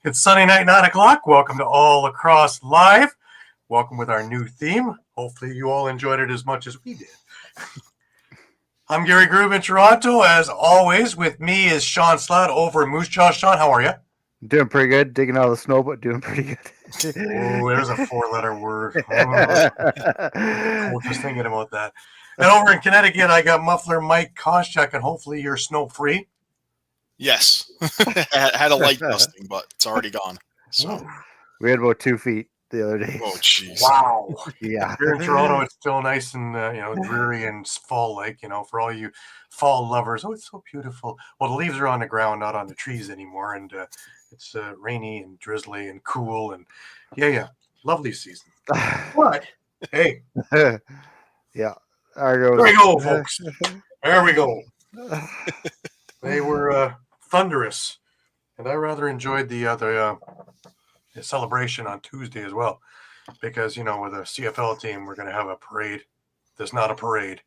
It's Sunday night, 9 o'clock. Welcome to All Lacrosse Live. Welcome with our new theme. Hopefully you all enjoyed it as much as we did. I'm Gary Groob in Toronto. As always, with me is Shawn Slaght over in Moose Jaw. Shawn, how are you? Doing pretty good. Digging out of the snow, but doing pretty good. Oh, there's a four-letter word. Cool, just thinking about that. And over in Connecticut, I got Muffler Mike Kostiuk, and hopefully you're snow-free. Yes. Had a light dusting, but it's already gone. So we had about 2 feet the other day. Oh, jeez. Wow. Yeah. Here in Toronto, it's still nice and dreary and fall-like. For all you fall lovers. Oh, it's so beautiful. Well, the leaves are on the ground, not on the trees anymore, and it's rainy and drizzly and cool and lovely season. But hey, yeah. There we go, folks. There we go. They were thunderous, and I rather enjoyed the celebration on Tuesday as well, because with a CFL team, we're going to have a parade. There's not a parade,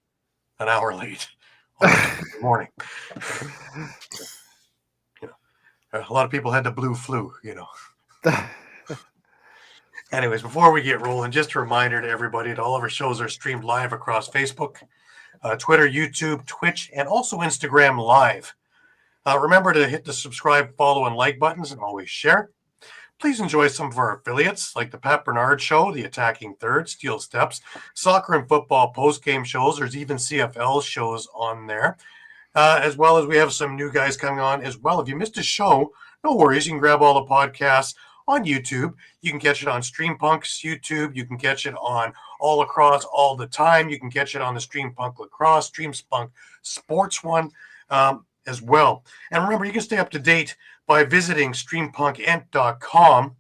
an hour late on Tuesday morning. A lot of people had the blue flu. Anyways, before we get rolling, just a reminder to everybody that all of our shows are streamed live across Facebook, Twitter, YouTube, Twitch, and also Instagram Live. Remember to hit the subscribe, follow, and like buttons, and always share. Please enjoy some of our affiliates, like the Pat Bernard Show, the Attacking Third, Steel Steps, soccer and football post-game shows. There's even CFL shows on there, as well as we have some new guys coming on as well. If you missed a show, no worries. You can grab all the podcasts on YouTube. You can catch it on Streampunk's YouTube. You can catch it on All Lacrosse All The Time. You can catch it on the Streampunk Lacrosse, Streamspunk Sports one as well. And remember, you can stay up to date by visiting streampunkentertainment.com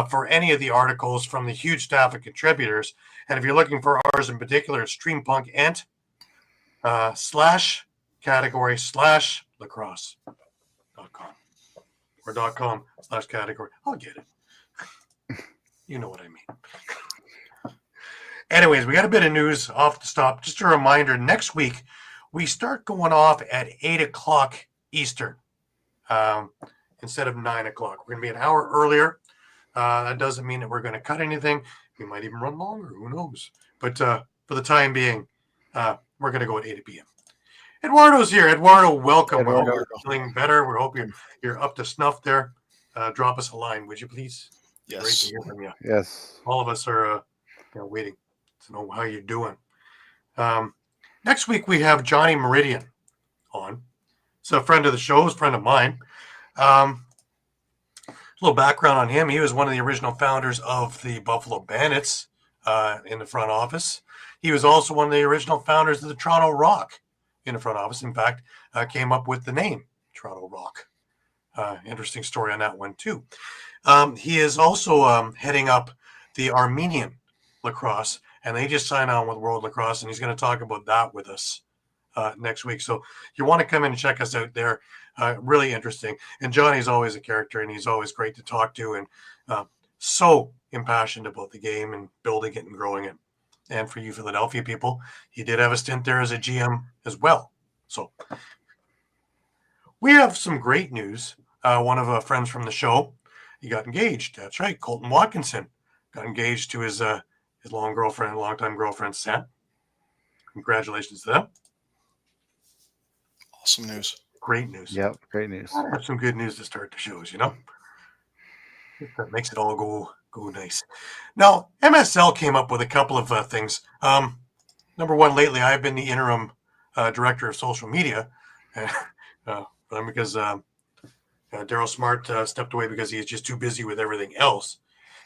for any of the articles from the huge staff of contributors. And if you're looking for ours in particular, it's streampunkent /category/lacrosse.com or .com/category. I'll get it. You know what I mean. Anyways, we got a bit of news off the stop. Just a reminder, next week, we start going off at 8 o'clock Eastern instead of 9 o'clock. We're going to be an hour earlier. That doesn't mean that we're going to cut anything. We might even run longer. Who knows? But for the time being, we're going to go at 8 p.m. Eduardo's here. Eduardo, welcome. Eduardo. We hope you're feeling better. We hope you're up to snuff there. Drop us a line, would you please? Yes. Great to hear from you. Yes. All of us are waiting to know how you're doing. Next week, we have Johnny Meridian on. He's a friend of the show, a friend of mine. A little background on him. He was one of the original founders of the Buffalo Bandits in the front office. He was also one of the original founders of the Toronto Rock in the front office. In fact, came up with the name Toronto Rock. Interesting story on that one, too. He is also heading up the Armenian lacrosse, and they just signed on with World Lacrosse, and he's going to talk about that with us next week. So you want to come in and check us out there. Really interesting. And Johnny's always a character, and he's always great to talk to, and so impassioned about the game and building it and growing it. And for you Philadelphia people, he did have a stint there as a GM as well. So we have some great news. One of our friends from the show, he got engaged. That's right. Colton Watkinson got engaged to his longtime girlfriend, Sam. Congratulations to them. Awesome news. Great news. Yep. Great news. That's some good news to start the shows, That makes it all go nice. Now, MSL came up with a couple of things. Number one, lately I've been the interim director of social media, because Daryl Smart stepped away because he's just too busy with everything else.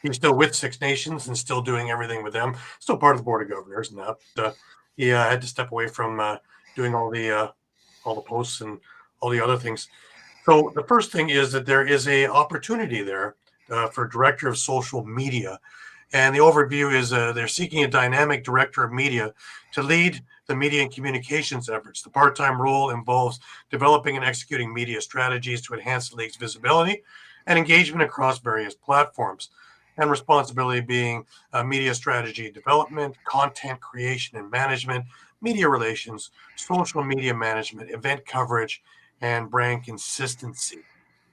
He's still with Six Nations and still doing everything with them. Still part of the board of governors and that. He had to step away from doing all the posts and all the other things. So the first thing is that there is a opportunity there for director of social media. And the overview is they're seeking a dynamic director of media to lead the media and communications efforts. The part-time role involves developing and executing media strategies to enhance the league's visibility and engagement across various platforms. And responsibility being media strategy development, content creation and management, media relations, social media management, event coverage, and brand consistency.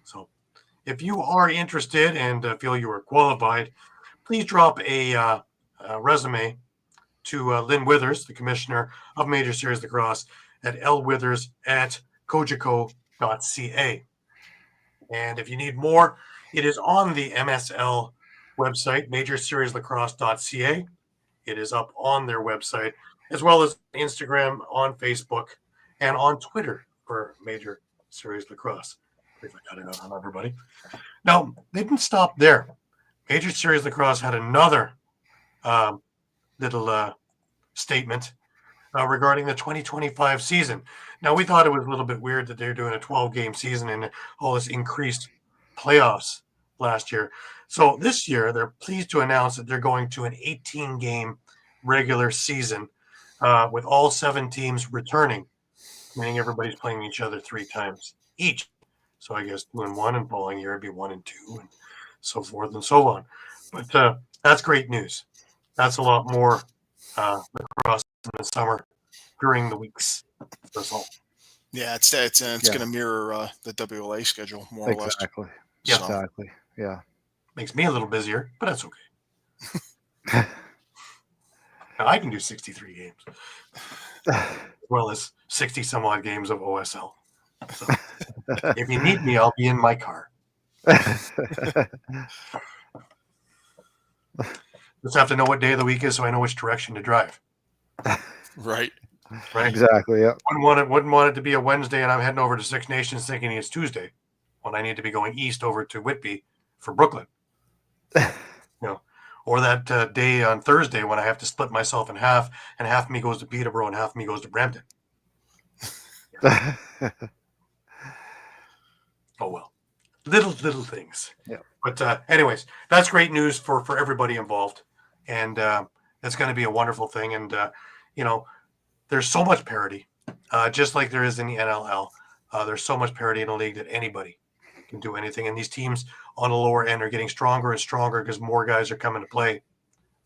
So if you are interested and feel you are qualified, please drop a resume to Lynn Withers, the commissioner of Major Series Lacrosse, at lwithers@kojico.ca. And if you need more, it is on the MSL website, majorseriesLacrosse.ca. It is up on their website, as well as Instagram, on Facebook, and on Twitter for Major Series Lacrosse. I believe I got it out on everybody. Now, they didn't stop there. Major Series Lacrosse had another little statement regarding the 2025 season. Now, we thought it was a little bit weird that they're doing a 12-game season and all this increased playoffs last year. So this year, they're pleased to announce that they're going to an 18-game regular season with all 7 teams returning, meaning everybody's playing each other 3 times each. So I guess 2 and 1, and following year it'd be 1 and 2, and so forth and so on. But that's great news. That's a lot more lacrosse in the summer during the weeks. That's all. Yeah, it's going to mirror the WLA schedule more or less. Exactly. Yeah. Exactly. Yeah. Makes me a little busier, but that's okay. Now I can do 63 games, as well as 60 some odd games of OSL. So if you need me, I'll be in my car. Just have to know what day of the week is so I know which direction to drive. Right. Right. Exactly. Yeah. Wouldn't want it to be a Wednesday and I'm heading over to Six Nations thinking it's Tuesday when I need to be going east over to Whitby for Brooklyn. Or that day on Thursday when I have to split myself in half, and half of me goes to Peterborough and half of me goes to Brampton. Oh well, little things. Yeah. But anyways, that's great news for everybody involved, and it's going to be a wonderful thing. And there's so much parity, just like there is in the NLL. There's so much parity in the league that anybody can do anything, and these teams on the lower end are getting stronger and stronger because more guys are coming to play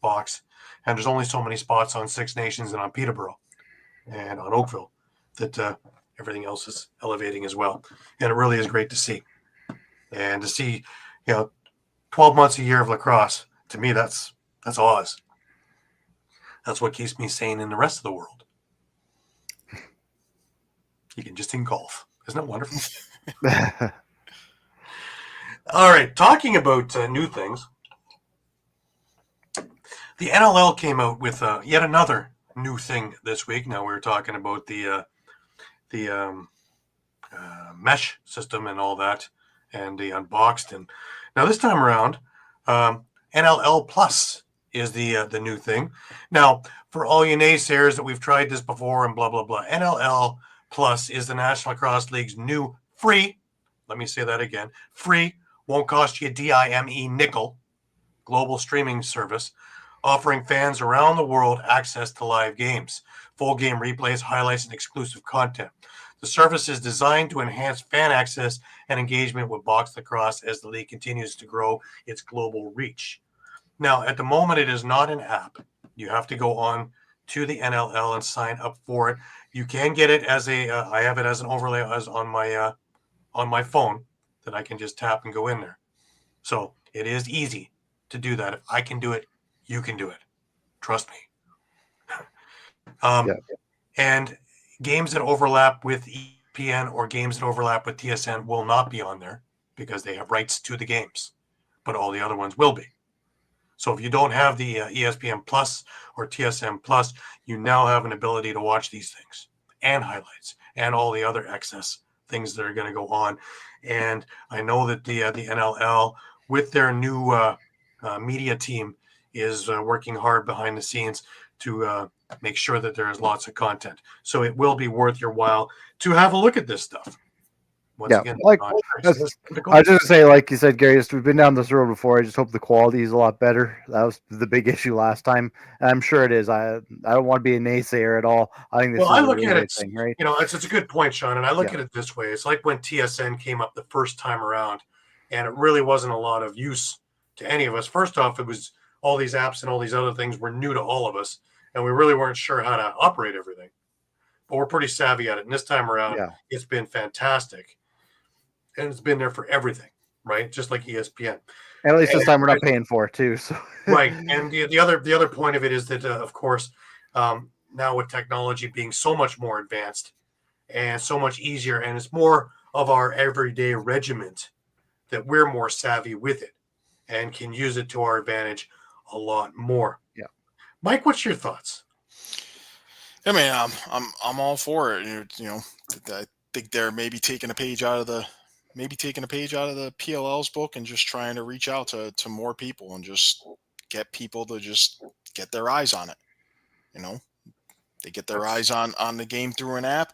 box, and there's only so many spots on Six Nations and on Peterborough and on Oakville that everything else is elevating as well, and it really is great to see. And to see 12 months a year of lacrosse, to me that's Oz. That's what keeps me sane in the rest of the world. You can just think golf. Isn't it wonderful? All right, talking about new things, the NLL came out with yet another new thing this week. Now we were talking about the mesh system and all that, and the unboxed. And now this time around, NLL Plus is the new thing. Now, for all you naysayers that we've tried this before and blah blah blah, NLL Plus is the National Lacrosse League's new free. Let me say that again: free. Won't cost you a dime nickel global streaming service, offering fans around the world access to live games, full game replays, highlights, and exclusive content. The service is designed to enhance fan access and engagement with box lacrosse as the league continues to grow its global reach. Now, at the moment, it is not an app. You have to go on to the NLL and sign up for it. You can get it as I have it as an overlay as on my phone, that I can just tap and go in there. So it is easy to do that. If I can do it, you can do it. Trust me. And games that overlap with ESPN or games that overlap with TSN will not be on there because they have rights to the games, but all the other ones will be. So if you don't have the ESPN Plus or TSN Plus, you now have an ability to watch these things and highlights and all the other excess things that are going to go on. And I know that the NLL, with their new media team, is working hard behind the scenes to make sure that there is lots of content. So it will be worth your while to have a look at this stuff. Once again, I was just going to say, like you said, Gary, we've been down this road before. I just hope the quality is a lot better. That was the big issue last time, and I'm sure it is. I don't want to be a naysayer at all. I think this is a really great thing, right? It's a good point, Sean, and I look at it this way. It's like when TSN came up the first time around, and it really wasn't a lot of use to any of us. First off, it was all these apps and all these other things were new to all of us, and we really weren't sure how to operate everything. But we're pretty savvy at it, and this time around, it's been fantastic. And it's been there for everything. right? Just like ESPN. At least this time we're not paying for it too. So right. And the other point of it is that, of course, now with technology being so much more advanced and so much easier, and it's more of our everyday regiment, that we're more savvy with it and can use it to our advantage a lot more. Yeah. Mike, what's your thoughts? I mean, I'm all for it. I think they're maybe taking a page out of the PLL's book and just trying to reach out to more people and just get people to just get their eyes on it. They get their eyes on the game through an app.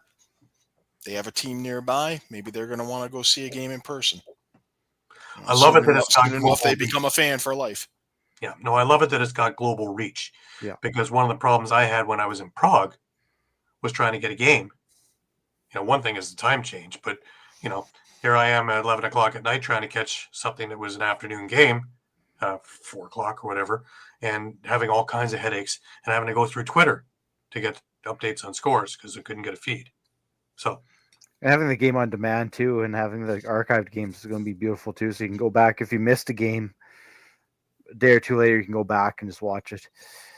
They have a team nearby. Maybe they're going to want to go see a game in person. I love it that it's got global reach. They become a fan for life. Yeah, no, I love it that it's got global reach. Yeah. Because one of the problems I had when I was in Prague was trying to get a game. One thing is the time change, but here I am at 11 o'clock at night trying to catch something that was an afternoon game, 4 o'clock or whatever, and having all kinds of headaches and having to go through Twitter to get updates on scores because I couldn't get a feed. So. And having the game on demand too, and having the archived games is going to be beautiful too. So you can go back if you missed a game a day or two later, you can go back and just watch it.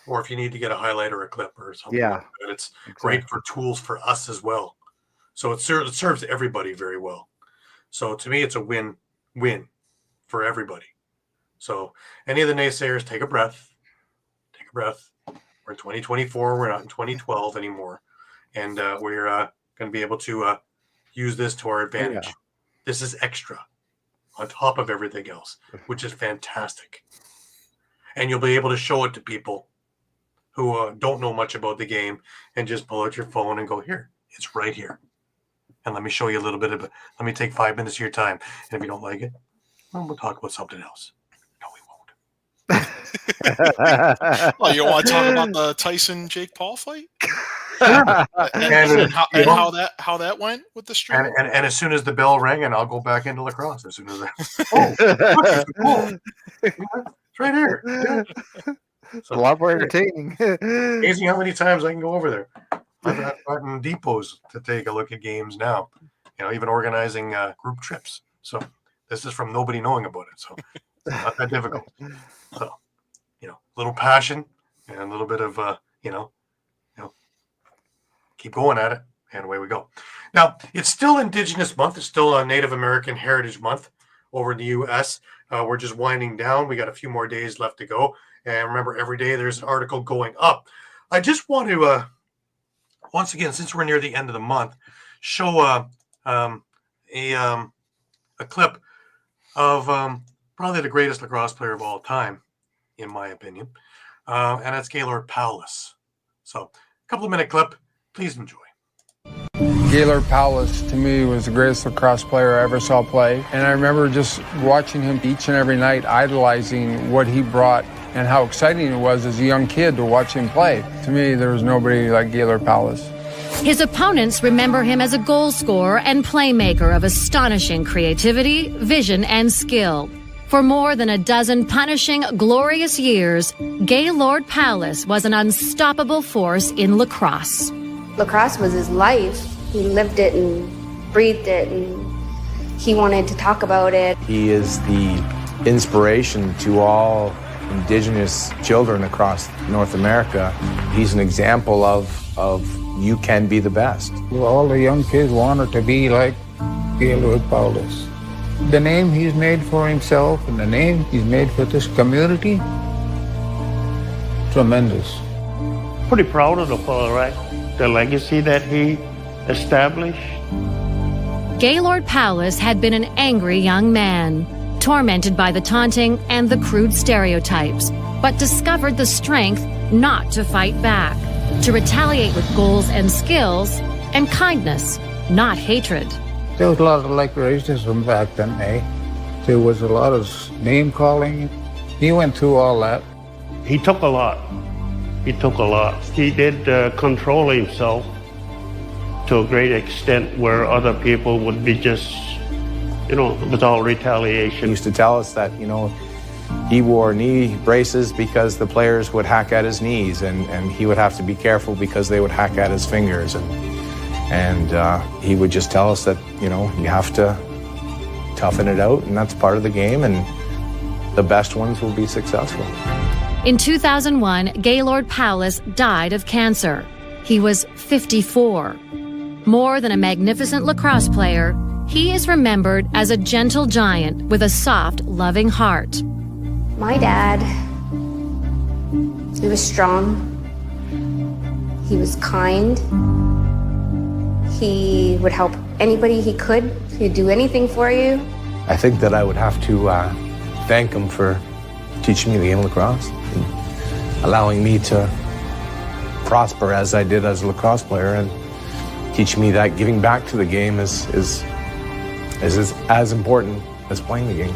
Or if you need to get a highlight or a clip or something like that, it's great for tools for us as well. So it serves everybody very well. So to me, it's a win-win for everybody. So any of the naysayers, take a breath. Take a breath. We're in 2024. We're not in 2012 anymore. And we're going to be able to use this to our advantage. Yeah. This is extra on top of everything else, which is fantastic. And you'll be able to show it to people who don't know much about the game and just pull out your phone and go, here, it's right here. And let me show you a little bit of it. Let me take 5 minutes of your time. And if you don't like it, well, we'll talk about something else. No, we won't. Well, you want to talk about the Tyson-Jake Paul fight? Sure. and how that went with the stream? And as soon as the bell rang, and I'll go back into lacrosse as soon as cool. It's right here. Yeah. So, a lot more entertaining. Amazing how many times I can go over there. I've gotten depots to take a look at games now. Even organizing group trips. So this is from nobody knowing about it. So it's not that difficult. So a little passion and a little bit of keep going at it, and away we go. Now it's still Indigenous Month. It's still a Native American Heritage Month over in the U.S. We're just winding down. We got a few more days left to go. And remember, every day there's an article going up. I just want to, once again, since we're near the end of the month, show a clip of probably the greatest lacrosse player of all time, in my opinion. And that's Gaylord Powless. So a couple of minute clip. Please enjoy. Gaylord Powless, to me, was the greatest lacrosse player I ever saw play. And I remember just watching him each and every night, idolizing what he brought and how exciting it was as a young kid to watch him play. To me, there was nobody like Gaylord Powless. His opponents remember him as a goal scorer and playmaker of astonishing creativity, vision, and skill. For more than a dozen punishing, glorious years, Gaylord Powless was an unstoppable force in lacrosse. Lacrosse was his life. He lived it and breathed it, and he wanted to talk about it. He is the inspiration to all Indigenous children across North America. He's an example of you can be the best. All the young kids wanted to be like Gaylord Powless. The name he's made for himself and the name he's made for this community, tremendous. Pretty proud of the fellow, right? The legacy that he established. Gaylord Powless had been an angry young man, tormented by the taunting and the crude stereotypes, but discovered the strength not to fight back, to retaliate with goals and skills, and kindness, not hatred. There was a lot of racism back then, eh? There was a lot of name-calling. He went through all that. He took a lot. He did control himself to a great extent where other people would be just, without retaliation. He used to tell us that, he wore knee braces because the players would hack at his knees, and he would have to be careful because they would hack at his fingers. And he would just tell us that, you have to toughen it out, and that's part of the game, and the best ones will be successful. In 2001, Gaylord Powless died of cancer. He was 54. More than a magnificent lacrosse player, he is remembered as a gentle giant with a soft, loving heart. My dad, he was strong. He was kind. He would help anybody he could. He'd do anything for you. I think that I would have to thank him for teaching me the game of lacrosse and allowing me to prosper as I did as a lacrosse player, and teaching me that giving back to the game is as important as playing the game.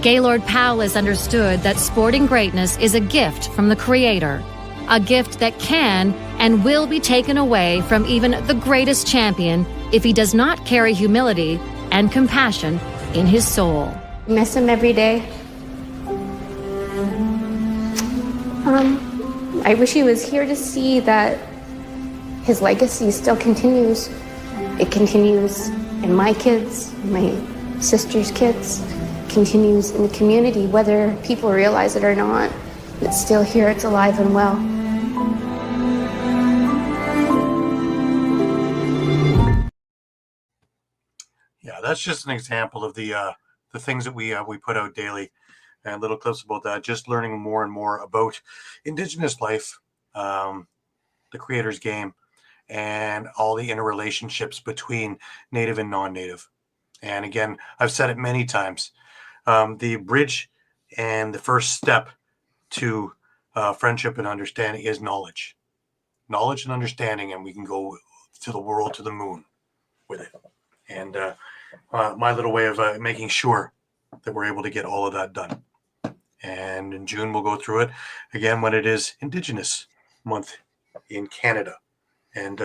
Gaylord Powless understood that sporting greatness is a gift from the Creator, a gift that can and will be taken away from even the greatest champion if he does not carry humility and compassion in his soul. Miss him every day. I wish he was here to see that his legacy still continues. It continues in my kids, my sister's kids, continues in the community, whether people realize it or not. It's still here, it's alive and well. Yeah, that's just an example of the things that we put out daily, and little clips about that. Just learning more and more about Indigenous life, the Creator's game, and all the interrelationships between Native and non-Native. And again, I've said it many times. The bridge and the first step to friendship and understanding is knowledge. Knowledge and understanding, and we can go to the world, to the moon with it. And my little way of making sure that we're able to get all of that done. And in June, we'll go through it again when it is Indigenous Month in Canada. And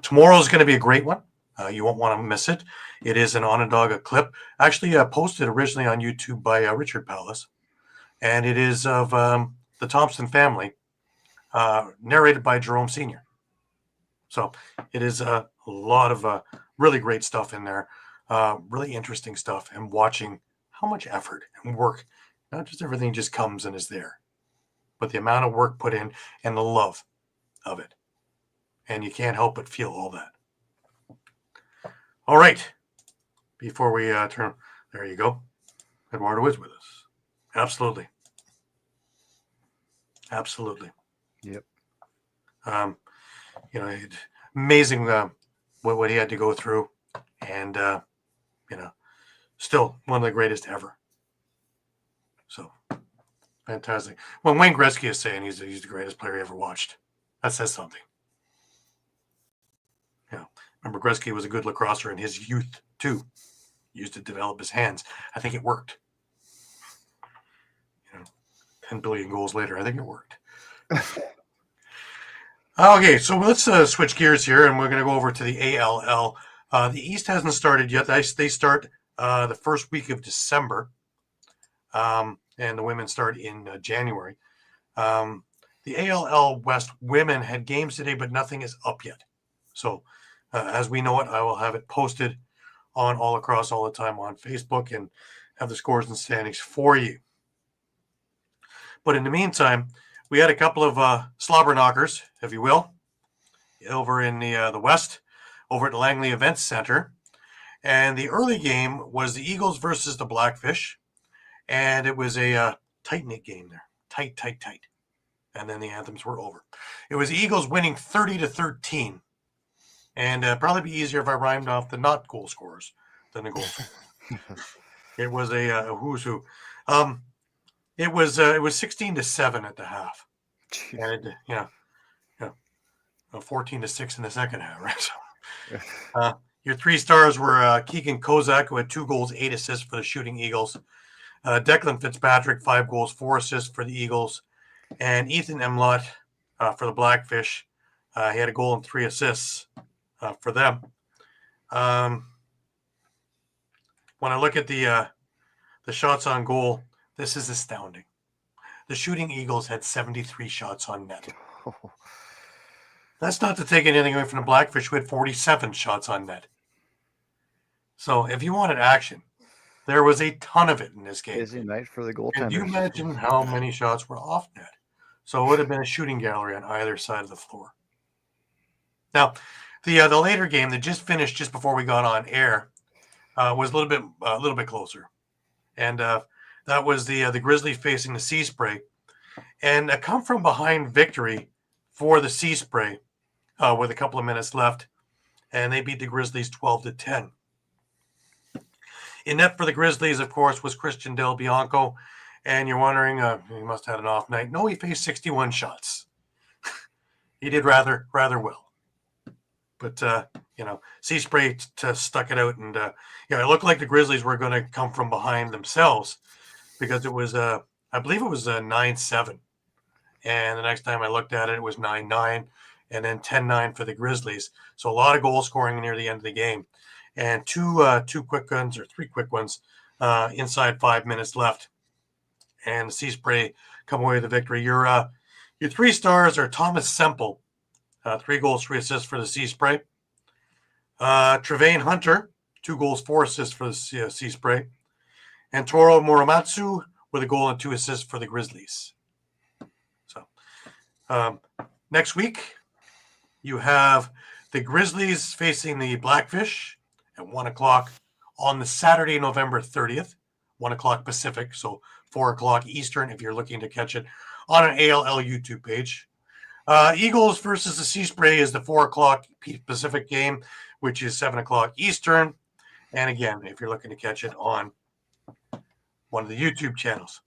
tomorrow is going to be a great one. You won't want to miss it. It is an Onondaga clip, actually posted originally on YouTube by Richard Powless. And it is of the Thompson family, narrated by Jerome Sr. So it is a lot of really great stuff in there, really interesting stuff, and watching how much effort and work, not just everything just comes and is there, but the amount of work put in and the love of it. And you can't help but feel all that. All right. Before we turn, there you go. Eduardo is with us. Absolutely. Absolutely. Yep. Amazing what he had to go through, and still one of the greatest ever. So fantastic. When Wayne Gretzky is saying he's the greatest player he ever watched, that says something. Remember, Gretzky was a good lacrosser in his youth too. He used to develop his hands. I think it worked. 10 billion goals later, I think it worked. Okay, so let's switch gears here, and we're going to go over to the ALL. The East hasn't started yet. They start the first week of December, and the women start in January. The ALL West women had games today, but nothing is up yet. So as we know it, I will have it posted on Lacrosse All the Time on Facebook and have the scores and standings for you. But in the meantime, we had a couple of slobber knockers, if you will, over in the West, over at the Langley Events Center. And the early game was the Eagles versus the Blackfish. And it was a tight-knit game there. Tight. And then the anthems were over. It was the Eagles winning 30-13. And probably be easier if I rhymed off the not goal scorers than the goal scorers. It was a who's who. It was 16-7 at the half. And 14-6 in the second half, right? So, your three stars were Keegan Kozak, who had 2 goals, 8 assists for the Shooting Eagles. Declan Fitzpatrick, 5 goals, 4 assists for the Eagles. And Ethan Emlott for the Blackfish. He had a goal and 3 assists for them. When I look at the shots on goal, this is astounding. The Shooting Eagles had 73 shots on net. That's not to take anything away from the Blackfish, who had 47 shots on net. So if you wanted action, There was a ton of it in this game. Busy night for the Can you goaltenders. imagine how many shots were off net? So it would have been a shooting gallery on either side of the floor. Now, the later game that just finished just before we got on air was a little bit closer, and that was the Grizzlies facing the Sea Spray, and a come from behind victory for the Sea Spray with a couple of minutes left, and they beat the Grizzlies 12-10. In net for the Grizzlies, of course, was Christian Del Bianco, and you're wondering, he must have had an off night. No, he faced 61 shots. He did rather well. But, Sea Spray stuck it out, and, it looked like the Grizzlies were going to come from behind themselves because it was, I believe it was 9-7. And the next time I looked at it, it was 9-9, and then 10-9 for the Grizzlies. So a lot of goal scoring near the end of the game. And three quick ones inside 5 minutes left. And the Sea Spray come away with the victory. Your 3 stars are Thomas Semple, 3 goals, 3 assists for the Sea Spray. Trevane Hunter, 2 goals, 4 assists for the Sea Spray. And Toro Muramatsu with a goal and 2 assists for the Grizzlies. So next week, you have the Grizzlies facing the Blackfish at 1 o'clock on the Saturday, November 30th, 1 o'clock Pacific, so 4 o'clock Eastern if you're looking to catch it on an ALL YouTube page. Eagles versus the Sea Spray is the 4 o'clock Pacific game, which is 7 o'clock Eastern. And again, if you're looking to catch it on one of the YouTube channels.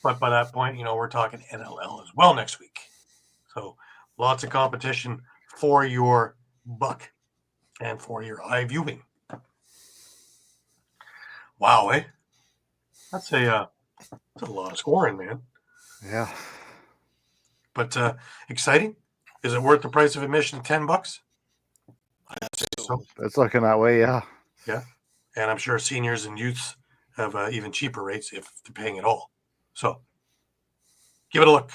But by that point, we're talking NLL as well next week. So lots of competition for your buck and for your eye viewing. Wow, eh? That's a lot of scoring, man. Yeah. But exciting. Is it worth the price of admission of $10? So, It's looking that way, yeah. yeah. And I'm sure seniors and youths have even cheaper rates if they're paying at all. So give it a look.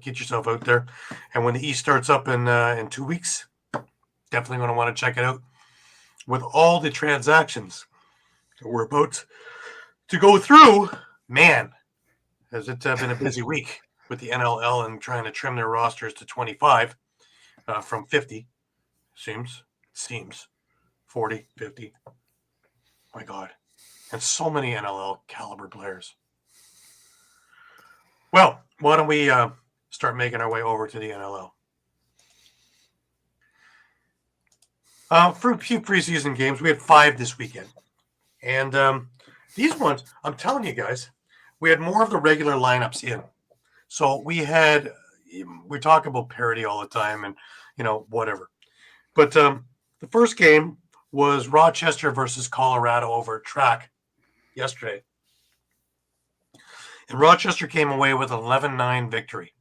Get yourself out there. And when the East starts up in 2 weeks, definitely going to want to check it out. With all the transactions that we're about to go through, man, has it been a busy week with the NLL and trying to trim their rosters to 25 from 50. Seems 40, 50. My God. And so many NLL caliber players. Well, why don't we start making our way over to the NLL? For a few preseason games, we had 5 this weekend. And these ones, I'm telling you guys, we had more of the regular lineups in. So we talk about parity all the time and, whatever. But the first game was Rochester versus Colorado over track yesterday. And Rochester came away with an 11-9 victory.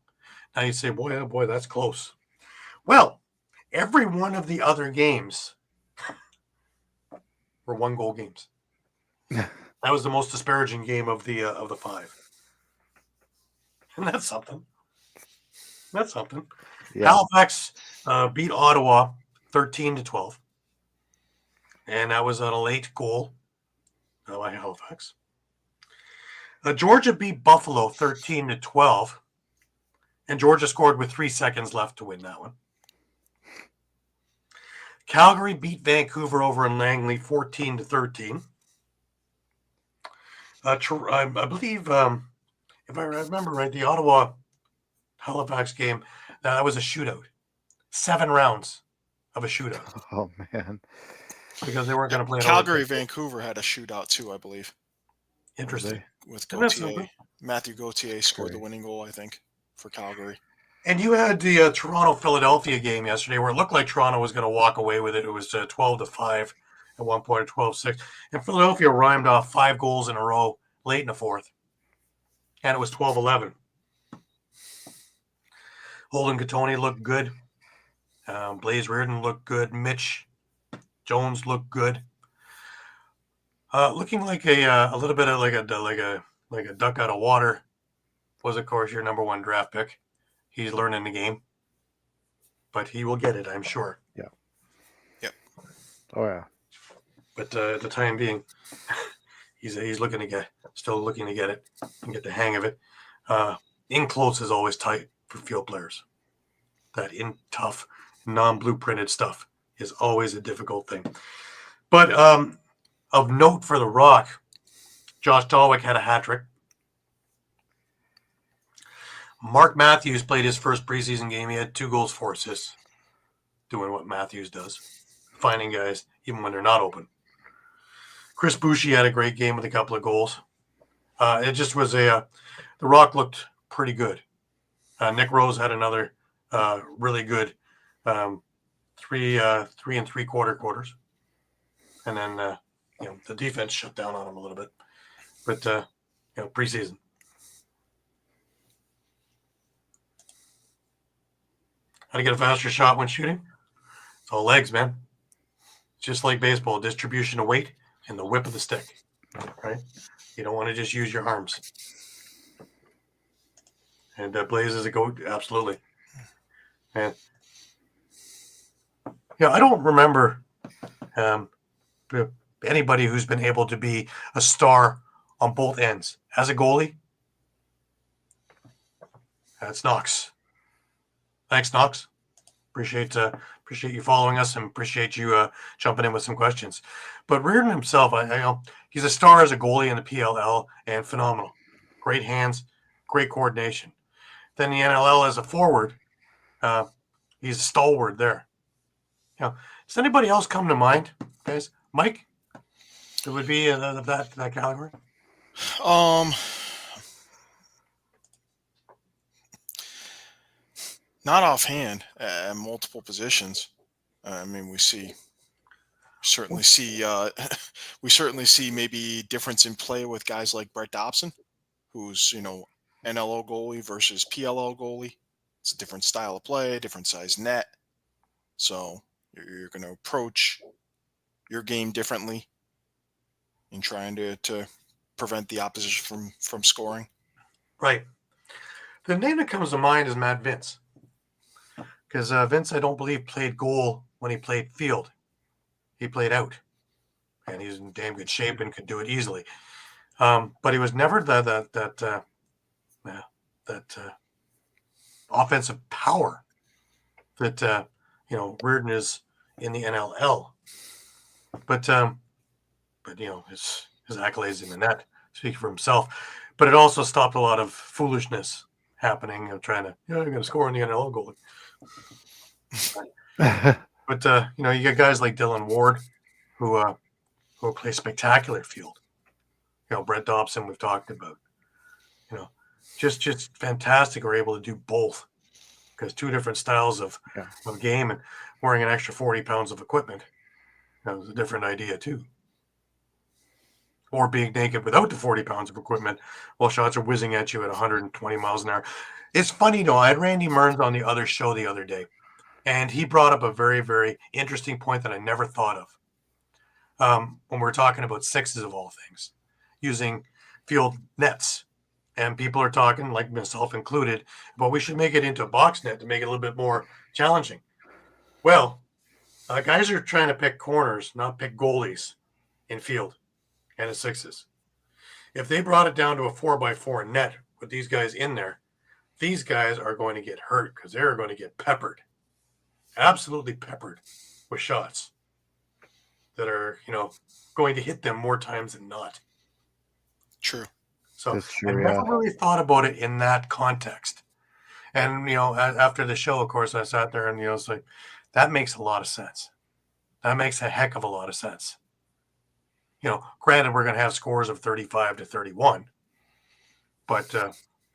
Now you say, boy, oh boy, that's close. Well, every one of the other games were 1-goal games. That was the most disparaging game of the 5. And that's something. Yeah. Halifax beat Ottawa 13-12. And that was on a late goal by Halifax. Georgia beat Buffalo 13-12. And Georgia scored with 3 seconds left to win that one. Calgary beat Vancouver over in Langley 14-13. I believe, if I remember right, the Ottawa Halifax game, that was a shootout. 7 rounds of a shootout. Oh, man. Because they weren't going to play it. Calgary, Vancouver had a shootout too, I believe. Interesting. With Gauthier. Matthew Gauthier scored the winning goal, I think, for Calgary. And you had the Toronto-Philadelphia game yesterday where it looked like Toronto was going to walk away with it. It was 12-5 at one point, 12-6. And Philadelphia rhymed off 5 goals in a row late in the fourth. And it was 12-11. Holden Katoni looked good. Blaze Reardon looked good. Mitch Jones looked good. Looking like a little bit of like a duck out of water was, of course, your number 1 draft pick. He's learning the game, but he will get it, I'm sure. Yeah. Yep. Oh yeah. But at the time being, He's still looking to get it and get the hang of it. In close is always tight for field players. That in tough, non-blueprinted stuff is always a difficult thing. But of note for the Rock, Josh Dalwick had a hat trick. Mark Matthews played his first preseason game. He had 2 goals, 4 assists, doing what Matthews does, finding guys even when they're not open. Chris Boucher had a great game with a couple of goals. It just was the Rock looked pretty good. Nick Rose had another really good 3 3/4 quarters. And then, the defense shut down on him a little bit. But, preseason. How to get a faster shot when shooting? It's all legs, man. It's just like baseball, distribution of weight and the whip of the stick, right? You don't want to just use your arms. And Blaze is a goat, absolutely. And I don't remember anybody who's been able to be a star on both ends. As a goalie, that's Knox. Thanks, Knox. Appreciate you following us and appreciate you jumping in with some questions. But Reardon himself, he's a star as a goalie in the PLL and phenomenal. Great hands, great coordination. Then the NLL as a forward, he's a stalwart there. Does anybody else come to mind, guys? Mike, it would be that category. Not offhand at multiple positions. I mean, we certainly see maybe difference in play with guys like Brett Dobson, who's NLL goalie versus PLL goalie. It's a different style of play, different size net. So you're going to approach your game differently in trying to prevent the opposition from scoring. Right. The name that comes to mind is Matt Vince. Because Vince, I don't believe, played goal when he played field. He played out. And he's in damn good shape and could do it easily. But he was never that offensive power that, Reardon is in the NLL. But his accolades in the net speak for himself. But it also stopped a lot of foolishness happening of trying to, you're going to score in the NLL goalie. But you got guys like Dylan Ward who play spectacular field. Brett Dobson we've talked about. Just fantastic. Are able to do both because 2 different styles of game and wearing an extra 40 pounds of equipment. That was a different idea too. Or being naked without the 40 pounds of equipment while shots are whizzing at you at 120 miles an hour. It's funny, though. I had Randy Mearns on the other show the other day, and he brought up a very, very interesting point that I never thought of when we're talking about sixes of all things, using field nets. And people are talking, like myself included, but we should make it into a box net to make it a little bit more challenging. Well, guys are trying to pick corners, not pick goalies in field and in sixes. If they brought it down to a 4x4 net with these guys in there, these guys are going to get hurt because they're going to get peppered, absolutely peppered with shots that are, going to hit them more times than not. True. So I never really thought about it in that context. And, after the show, of course, I sat there and, it's like, that makes a lot of sense. That makes a heck of a lot of sense. Granted, we're going to have scores of 35-31, but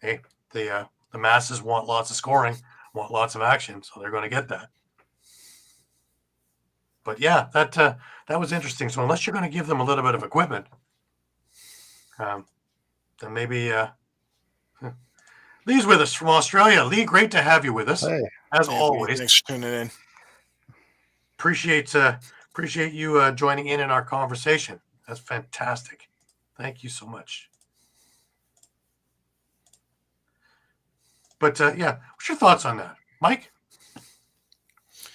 hey, the masses want lots of scoring, want lots of action, so they're going to get that. But yeah, that was interesting. So unless you're going to give them a little bit of equipment, then maybe Lee's with us from Australia. Lee, great to have you with us, as always. Thanks for tuning in. Appreciate you joining in our conversation. That's fantastic. Thank you so much. But what's your thoughts on that, Mike?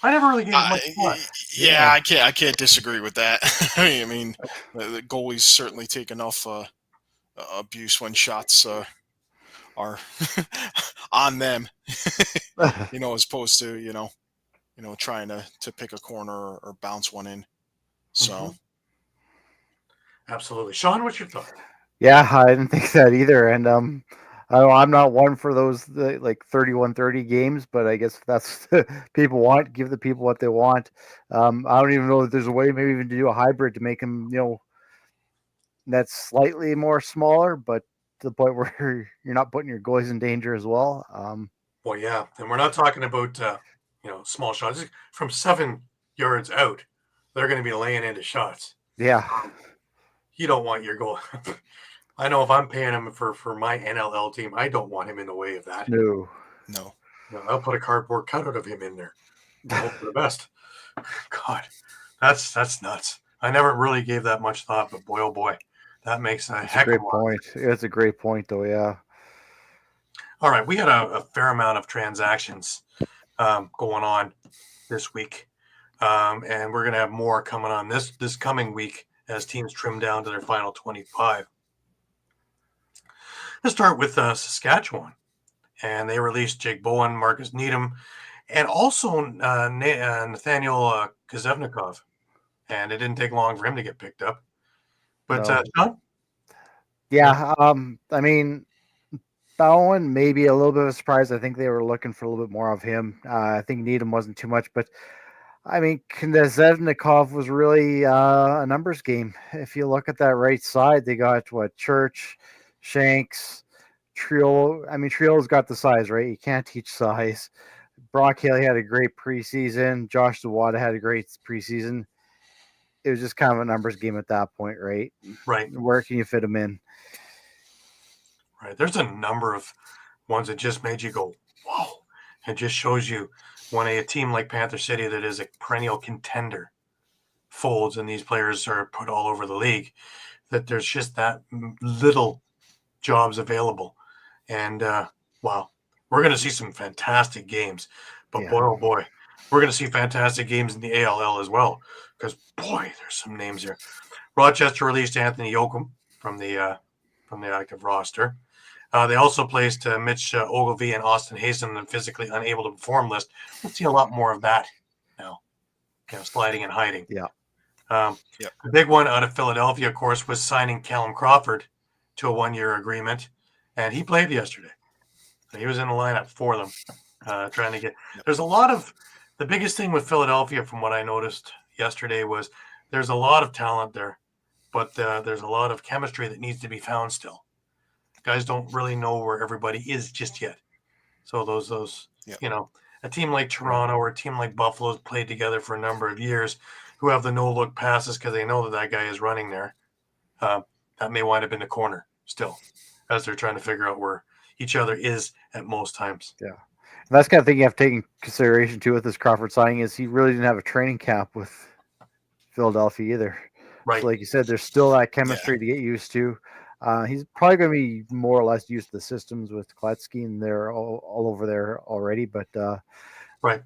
I never really gave much thought. Yeah, I can't disagree with that. I mean, the goalies certainly take enough abuse when shots are on them, as opposed to trying to pick a corner or bounce one in. So, Absolutely, Shawn. What's your thought? Yeah, I didn't think that either. And I'm not one for those like 31-30 games, but I guess if that's people want, give the people what they want. I don't even know if there's a way maybe even to do a hybrid to make them, that's slightly more smaller, but to the point where you're not putting your goalies in danger as well. Well, yeah, and we're not talking about small shots from 7 yards out. They're going to be laying into shots. Yeah, you don't want your goal. I know if I'm paying him for my NLL team, I don't want him in the way of that. No. I'll put a cardboard cutout of him in there. Hope for the best. God, that's nuts. I never really gave that much thought, but boy, oh boy, that makes a heck of a point. It's a great point, though. Yeah. All right, we had a fair amount of transactions going on this week, and we're going to have more coming on this coming week as teams trim down to their final 25. Let's start with Saskatchewan, and they released Jake Bowen, Marcus Needham, and also Nathaniel Kazevnikov, and it didn't take long for him to get picked up. But Shawn? Yeah, I mean, Bowen maybe a little bit of a surprise. I think they were looking for a little bit more of him. I think Needham wasn't too much, but I mean, Kazevnikov was really a numbers game. If you look at that right side, they got Church, Shanks, Trio. I mean, Trio's got the size, right? You can't teach size. Brock Haley had a great preseason. Josh Zawada had a great preseason. It was just kind of a numbers game at that point, right? Right. Where can you fit them in? Right. There's a number of ones that just made you go, wow. It just shows you when a team like Panther City that is a perennial contender folds and these players are put all over the league, that there's just that little jobs available. And, wow, we're going to see some fantastic games. But boy, oh boy, we're going to see fantastic games in the ALL as well. Because, boy, there's some names here. Rochester released Anthony Yoakum from the active roster. They also placed Mitch Ogilvie and Austin Hasten on the physically unable to perform list. We'll see a lot more of that now, sliding and hiding. Yeah. The big one out of Philadelphia, of course, was signing Callum Crawford to a 1-year agreement, and he played yesterday. So he was in the lineup for them, trying to get. There's a lot of the biggest thing with Philadelphia, from what I noticed yesterday, was there's a lot of talent there, but there's a lot of chemistry that needs to be found still. Guys don't really know where everybody is just yet. So those a team like Toronto or a team like Buffalo's played together for a number of years, who have the no-look passes because they know that guy is running there. That may wind up in the corner still, as they're trying to figure out where each other is at most times. Yeah. And that's kind of thing you have to take in consideration too with this Crawford signing, is he really didn't have a training camp with Philadelphia either. Right. So like you said, there's still that chemistry to get used to. He's probably going to be more or less used to the systems with Kletsky, and they're all over there already. But right,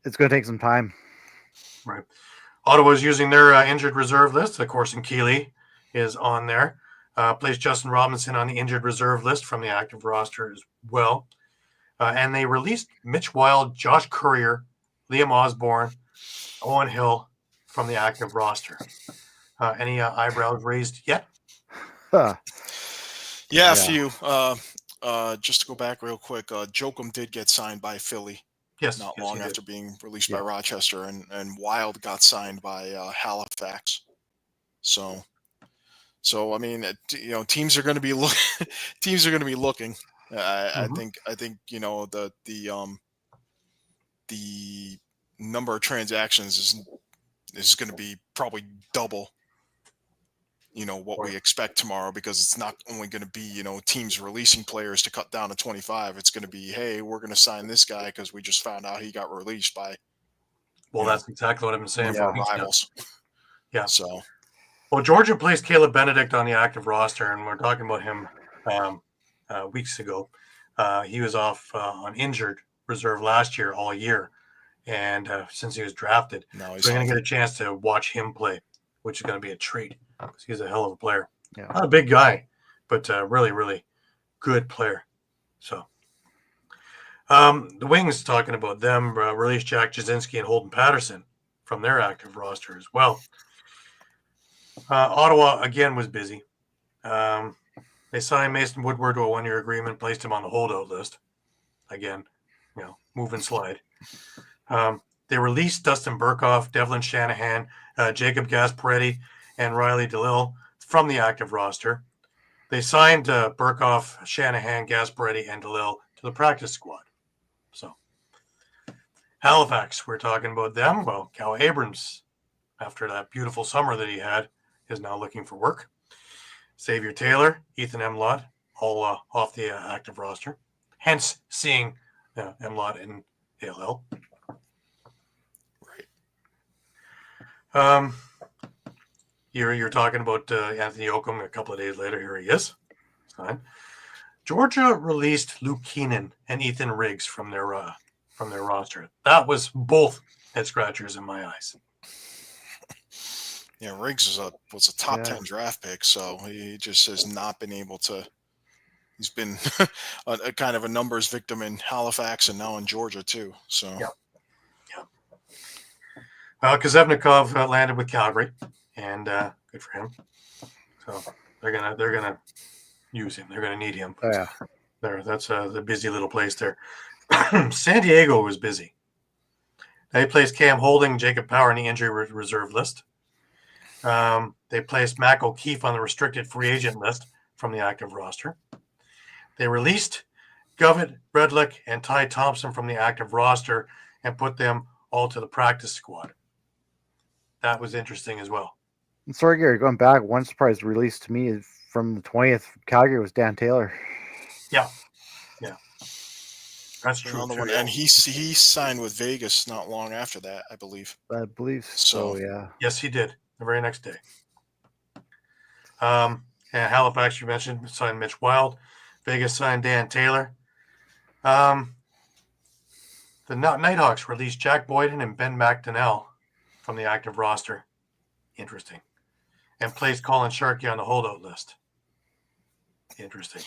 it's going to take some time. Right. Ottawa's using their injured reserve list. Of course, and Keeley is on there. Placed Justin Robinson on the injured reserve list from the active roster as well. And they released Mitch Wild, Josh Courier, Liam Osborne, Owen Hill from the active roster. Any eyebrows raised yet? Yeah, a few. Just to go back real quick, Jokum did get signed by Philly. Yes, not long after being released by Rochester, and Wild got signed by Halifax. So I mean, teams are going to be looking. I think the number of transactions is going to be probably double. What we expect tomorrow, because it's not only going to be, teams releasing players to cut down to 25. It's going to be, hey, we're going to sign this guy because we just found out he got released by. Well, that's exactly what I've been saying for rivals. Yeah. So. Well, Georgia placed Caleb Benedict on the active roster, and we're talking about him weeks ago. He was off on injured reserve last year, all year, and since he was drafted. No, So we're going to get a chance to watch him play, which is going to be a treat because he's a hell of a player. Yeah. Not a big guy, but really, really good player. So the Wings, talking about them, released Jack Jasinski and Holden Patterson from their active roster as well. Ottawa, again, was busy. They signed Mason Woodward to a 1-year agreement, placed him on the holdout list. Again, move and slide. They released Dustin Burkhoff, Devlin Shanahan, Jacob Gasparetti, and Riley DeLille from the active roster. They signed Burkhoff, Shanahan, Gasparetti, and DeLille to the practice squad. So, Halifax, we're talking about them. Well, Cal Abrams, after that beautiful summer that he had, is now looking for work. Xavier Taylor, Ethan Emlott, all off the active roster. Hence, seeing Emlott in ALL. Right. You're talking about Anthony Oakham. A couple of days later, here he is. Fine. Georgia released Luke Keenan and Ethan Riggs from their roster. That was both head scratchers in my eyes. Yeah, Riggs was a top 10 draft pick, so he just has not been able to. He's been a kind of a numbers victim in Halifax and now in Georgia too. So yeah. Kozevnikov landed with Calgary, and good for him. So they're gonna use him. They're gonna need him. Oh, yeah. That's the busy little place there. San Diego was busy. They placed Cam Holding, Jacob Power on the injury reserve list. They placed Mac O'Keefe on the restricted free agent list from the active roster. They released Govett, Redlick, and Ty Thompson from the active roster and put them all to the practice squad. That was interesting as well. And sorry, Gary, going back, one surprise release to me from the 20th Calgary was Dan Taylor. Yeah. That's true. And he signed with Vegas not long after that, I believe. I believe so, yeah. Yes, he did. The very next day. And Halifax, you mentioned, signed Mitch Wild. Vegas signed Dan Taylor. The Nighthawks released Jack Boyden and Ben McDonnell from the active roster. Interesting. And placed Colin Sharkey on the holdout list. Interesting.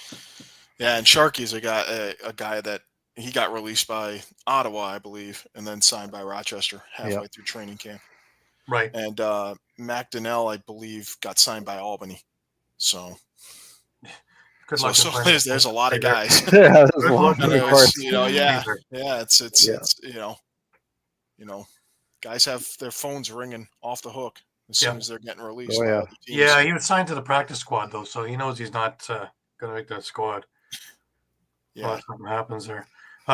Yeah, and Sharkey's a guy that he got released by Ottawa, I believe, and then signed by Rochester halfway through training camp. Right. And McDonnell, I believe, got signed by Albany. So good luck. So there's a lot of guys. Yeah, it's guys have their phones ringing off the hook as soon as they're getting released. Oh, yeah, he was signed to the practice squad though, so he knows he's not going to make that squad. Yeah, well, something happens there.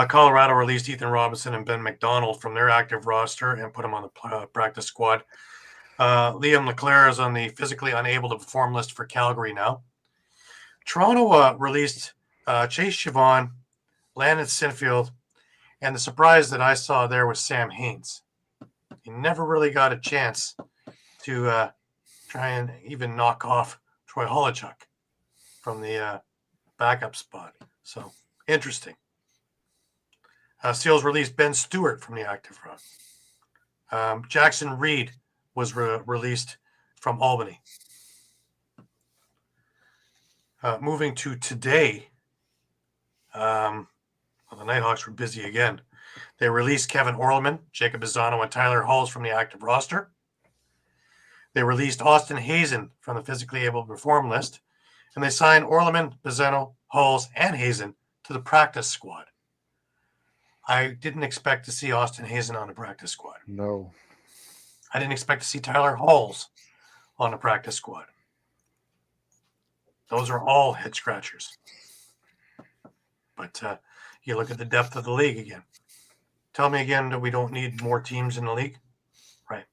Colorado released Ethan Robinson and Ben McDonald from their active roster and put them on the practice squad. Liam Leclerc is on the physically unable to perform list for Calgary now. Toronto released Chase Siobhan, Landon Sinfield, and the surprise that I saw there was Sam Haynes. He never really got a chance to try and even knock off Troy Holochuk from the backup spot. So, interesting. Seals released Ben Stewart from the active run. Jackson Reed was released from Albany. Moving to today, the Nighthawks were busy again. They released Kevin Orleman, Jacob Bizzano, and Tyler Halls from the active roster. They released Austin Hazen from the physically able to perform list, and they signed Orleman, Bizzano, Halls, and Hazen to the practice squad. I didn't expect to see Austin Hazen on the practice squad. No. I didn't expect to see Tyler Halls on the practice squad. Those are all head scratchers. But you look at the depth of the league again. Tell me again that we don't need more teams in the league? Right.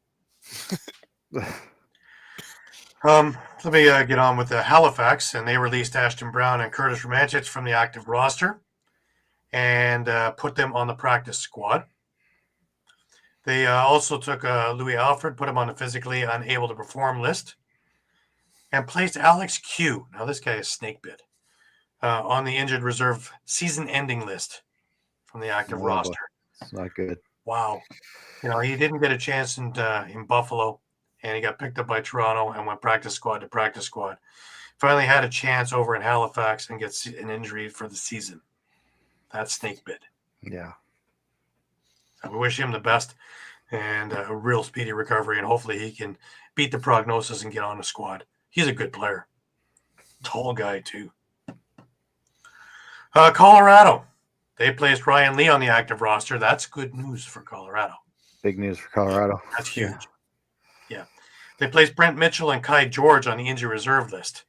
Let me get on with the Halifax, and they released Ashton Brown and Curtis Romanchich from the active roster and put them on the practice squad. They also took Louis Alfred, put him on the physically unable to perform list, and placed Alex Q. Now, this guy is snake bit on the injured reserve season-ending list from the active roster. It's not good. wow. He didn't get a chance in Buffalo, and he got picked up by Toronto and went practice squad to practice squad. Finally had a chance over in Halifax and gets an injury for the season. That's snake bit. Yeah. So we wish him the best and a real speedy recovery, and hopefully he can beat the prognosis and get on the squad. He's a good player. Tall guy, too. Colorado. They placed Ryan Lee on the active roster. That's good news for Colorado. Big news for Colorado. That's huge. Yeah. They placed Brent Mitchell and Kai George on the injury reserve list.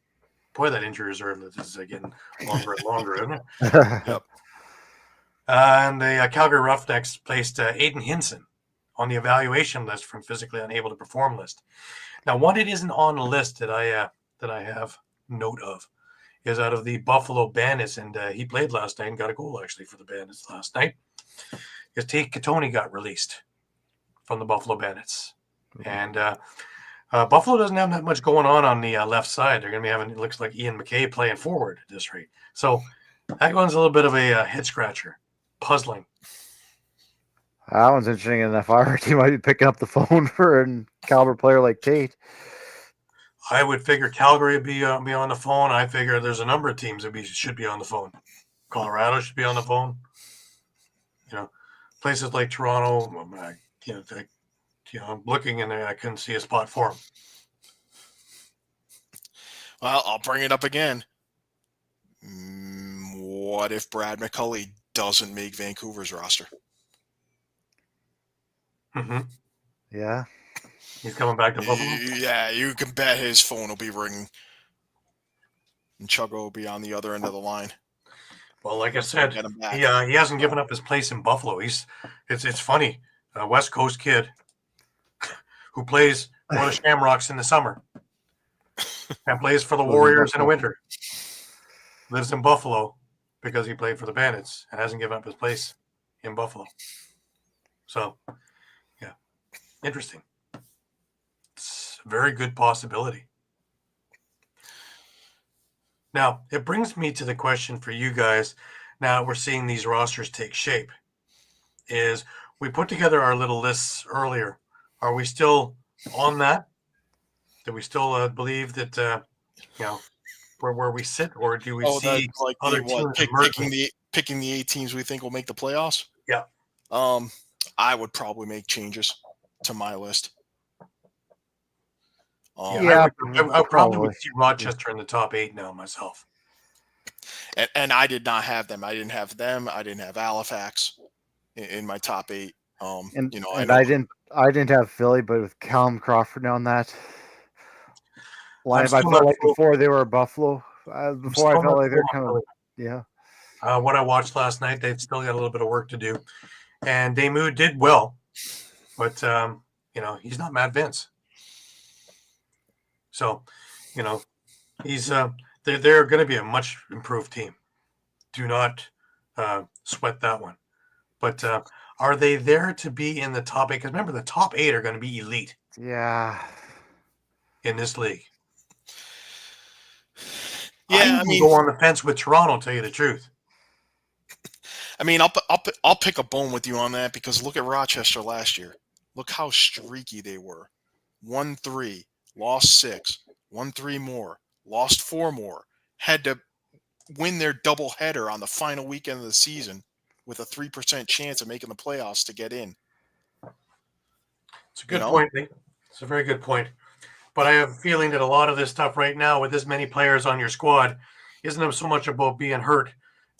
Boy, that injury reserve list is getting longer and longer, isn't it? Yep. And the Calgary Roughnecks placed Aiden Hinson on the evaluation list from physically unable to perform list. Now, one it isn't on the list that I have note of is out of the Buffalo Bandits, and he played last night and got a goal actually for the Bandits last night. Is Tate Katoni got released from the Buffalo Bandits, and Buffalo doesn't have that much going on the left side. They're going to be having, it looks like, Ian McKay playing forward at this rate. So that one's a little bit of a head scratcher, puzzling. That one's interesting. And if I were he might be picking up the phone for a caliber player like Tate. I would figure Calgary would be on the phone. I figure there's a number of teams that should be on the phone. Colorado should be on the phone. Places like Toronto. I'm looking in there. I couldn't see a spot for him. Well, I'll bring it up again. What if Brad McCulley doesn't make Vancouver's roster? Mm-hmm. Yeah. He's coming back to Buffalo? Yeah, you can bet his phone will be ringing. And Chuggo will be on the other end of the line. Well, like I said, he hasn't given up his place in Buffalo. It's funny. A West Coast kid who plays for the Shamrocks in the summer and plays for the Warriors in the winter. Lives in Buffalo because he played for the Bandits and hasn't given up his place in Buffalo. So, yeah, interesting. It's a very good possibility. Now, it brings me to the question for you guys. Now we're seeing these rosters take shape. Is we put together our little lists earlier. Are we still on that? Do we still believe that, where we sit, or do we see like other teams picking the 8 teams we think will make the playoffs? Yeah. I would probably make changes to my list. I probably would see Rochester in the top 8 now myself. And I did not have them. I didn't have them. I didn't have Halifax in my top 8. I didn't have Philly, but with Callum Crawford on that lineup, I felt like before they were Buffalo. Before I felt like they're kind of what I watched last night, they've still got a little bit of work to do, and Damu did well, but he's not Matt Vince. So, he's they're going to be a much improved team. Do not sweat that one. But are they there to be in the top 8? Because remember, the top 8 are going to be elite. Yeah. In this league. Yeah, I mean, go on the fence with Toronto. Tell you the truth. I mean, I'll pick a bone with you on that because look at Rochester last year. Look how streaky they were. 1-3, lost 6, 1-3 more, lost 4 more. Had to win their doubleheader on the final weekend of the season with a 3% chance of making the playoffs to get in. It's a good point, Lee. It's a very good point. But I have a feeling that a lot of this stuff right now with this many players on your squad isn't so much about being hurt,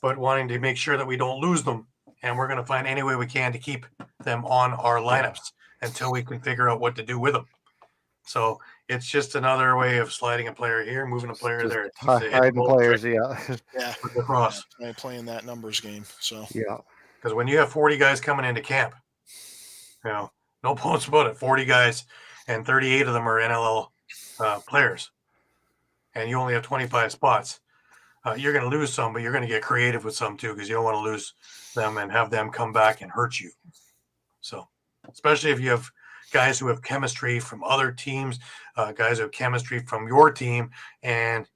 but wanting to make sure that we don't lose them. And we're going to find any way we can to keep them on our lineups until we can figure out what to do with them. So it's just another way of sliding a player here, moving a player there. Hiding players, across. Playing that numbers game. So because when you have 40 guys coming into camp, no bones about it. 40 guys, and 38 of them are NLL players, and you only have 25 spots. You're going to lose some, but you're going to get creative with some too, because you don't want to lose them and have them come back and hurt you. So, especially if you have guys who have chemistry from other teams, guys who have chemistry from your team, and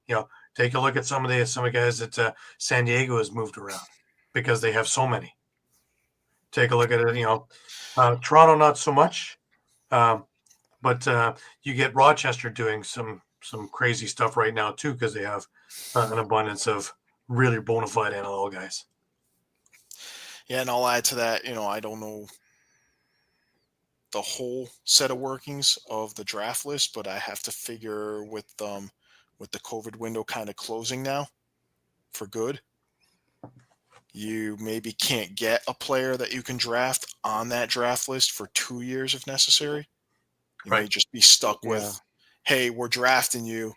take a look at some of the guys that San Diego has moved around because they have so many. Take a look at it. Toronto, not so much. But you get Rochester doing some crazy stuff right now too, because they have an abundance of really bona fide NLL guys. Yeah, and I'll add to that. I don't know the whole set of workings of the draft list, but I have to figure with the COVID window kind of closing now for good, you maybe can't get a player that you can draft on that draft list for 2 years if necessary. You may just be stuck with, hey, we're drafting you.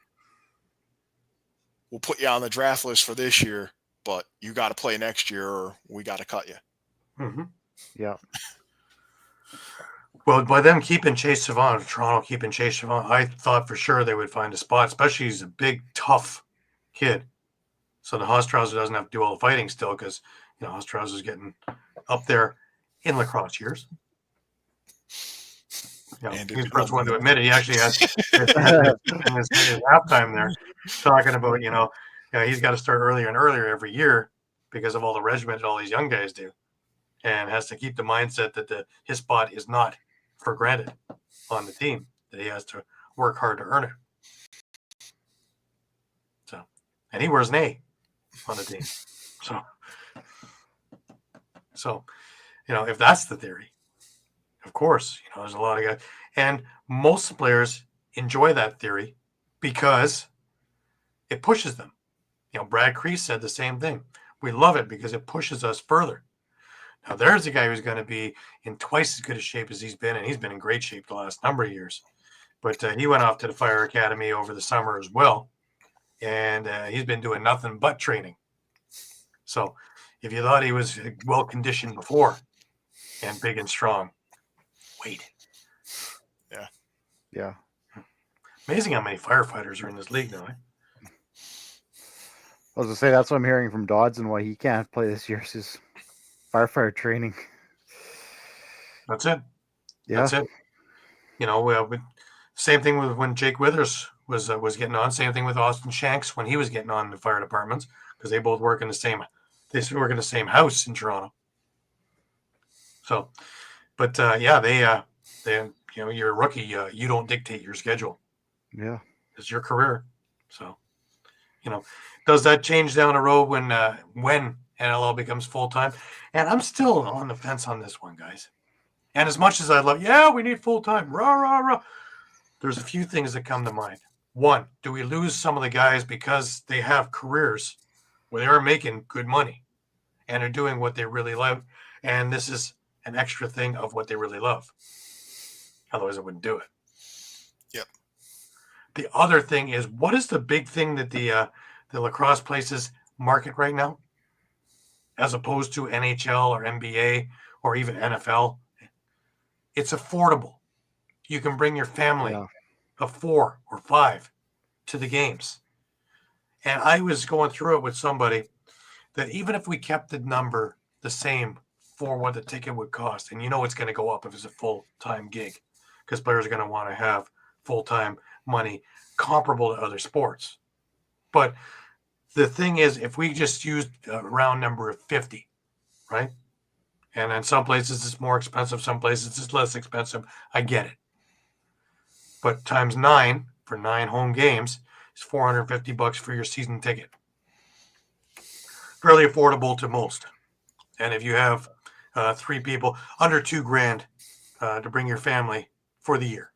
We'll put you on the draft list for this year, but you got to play next year or we got to cut you. Mm-hmm. Yeah. Well, by them keeping Chase Savant, Toronto keeping Chase Savant, I thought for sure they would find a spot, especially he's a big, tough kid. So the Haustrauser doesn't have to do all the fighting still because, Haustrauser's getting up there in lacrosse years. He's the first one to admit it. He actually has in his halftime there talking about, he's got to start earlier and earlier every year because of all the regiment all these young guys do, and has to keep the mindset that his spot is not for granted on the team, that he has to work hard to earn it. So, and he wears an A on the team. So, if that's the theory, of course, there's a lot of guys, and most players enjoy that theory because it pushes them. Brad Kreese said the same thing. We love it because it pushes us further. Now, there's a guy who's going to be in twice as good a shape as he's been, and he's been in great shape the last number of years. But he went off to the Fire Academy over the summer as well, and he's been doing nothing but training. So if you thought he was well-conditioned before and big and strong, wait. Yeah. Amazing how many firefighters are in this league now. I was going to say, that's what I'm hearing from Dodds and why he can't play this year. Is his firefighter training. That's it. Yeah. That's it. Same thing with when Jake Withers was getting on. Same thing with Austin Shanks when he was getting on the fire departments, because they both work in the same. They work in the same house in Toronto. So, but they you're a rookie. You don't dictate your schedule. Yeah, it's your career. So, does that change down the road when NLL becomes full time? And I'm still on the fence on this one, guys. And as much as I love, we need full time. Rah rah rah. There's a few things that come to mind. One, do we lose some of the guys because they have careers where they are making good money and are doing what they really love, and this is an extra thing of what they really love? Otherwise, I wouldn't do it. Yep. The other thing is, what is the big thing that the lacrosse places market right now, as opposed to NHL or NBA or even NFL? It's affordable. You can bring your family of 4 or 5 to the games. And I was going through it with somebody that even if we kept the number the same for what the ticket would cost, and it's going to go up if it's a full-time gig, because players are going to want to have full-time money comparable to other sports. But the thing is, if we just used a round number of 50, right? And in some places it's more expensive, some places it's less expensive. I get it. But times 9 for 9 home games is $450 for your season ticket. Fairly affordable to most. And if you have 3 people, under $2,000 to bring your family for the year.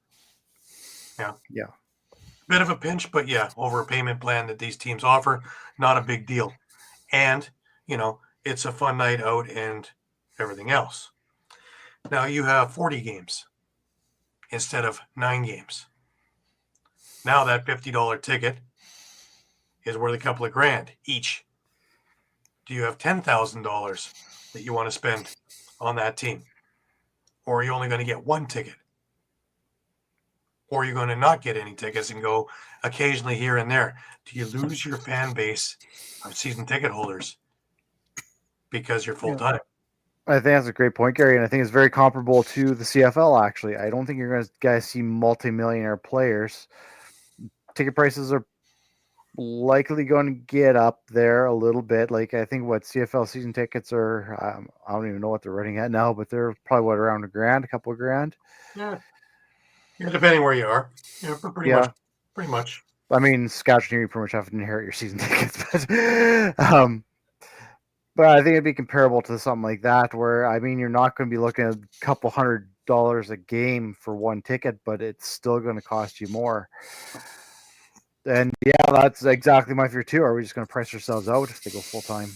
Yeah. Bit of a pinch, but over a payment plan that these teams offer, not a big deal. And, it's a fun night out and everything else. Now you have 40 games instead of 9 games. Now that $50 ticket is worth a couple of grand each. Do you have $10,000 that you want to spend on that team? Or are you only going to get 1 ticket? Or are you going to not get any tickets and go occasionally here and there? Do you lose your fan base of season ticket holders because you're full-time? I think that's a great point, Gary, and I think it's very comparable to the CFL, actually. I don't think you're going to guys see multi-millionaire players. Ticket prices are likely going to get up there a little bit. Like I think what CFL season tickets are, I don't even know what they're running at now, but they're probably around $1,000, a couple of grand. Yeah, depending where you are. Yeah, pretty much. I mean, Saskatchewan, you pretty much have to inherit your season tickets, but I think it'd be comparable to something like that, where I mean, you're not going to be looking at a couple $100 a game for one ticket, but it's still going to cost you more. And yeah, that's exactly my fear too. Are we just going to price ourselves out if they go full time?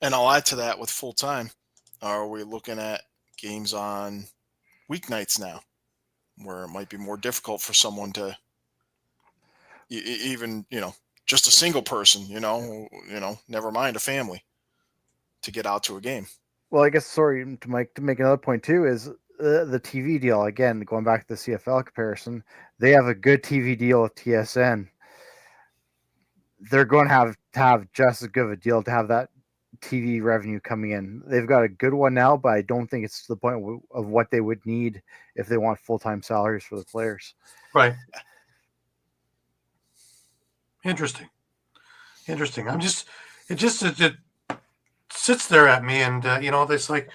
And I'll add to that with full time. Are we looking at games on weeknights now, where it might be more difficult for someone to even, just a single person, never mind a family, to get out to a game? Well, I guess, sorry, to make another point too, is the TV deal. Again, going back to the CFL comparison, they have a good TV deal with TSN. They're going to have just as good of a deal to have that TV revenue coming in. They've got a good one now, but I don't think it's to the point of what they would need if they want full-time salaries for the players. Right. Interesting. It sits there at me, and it's like,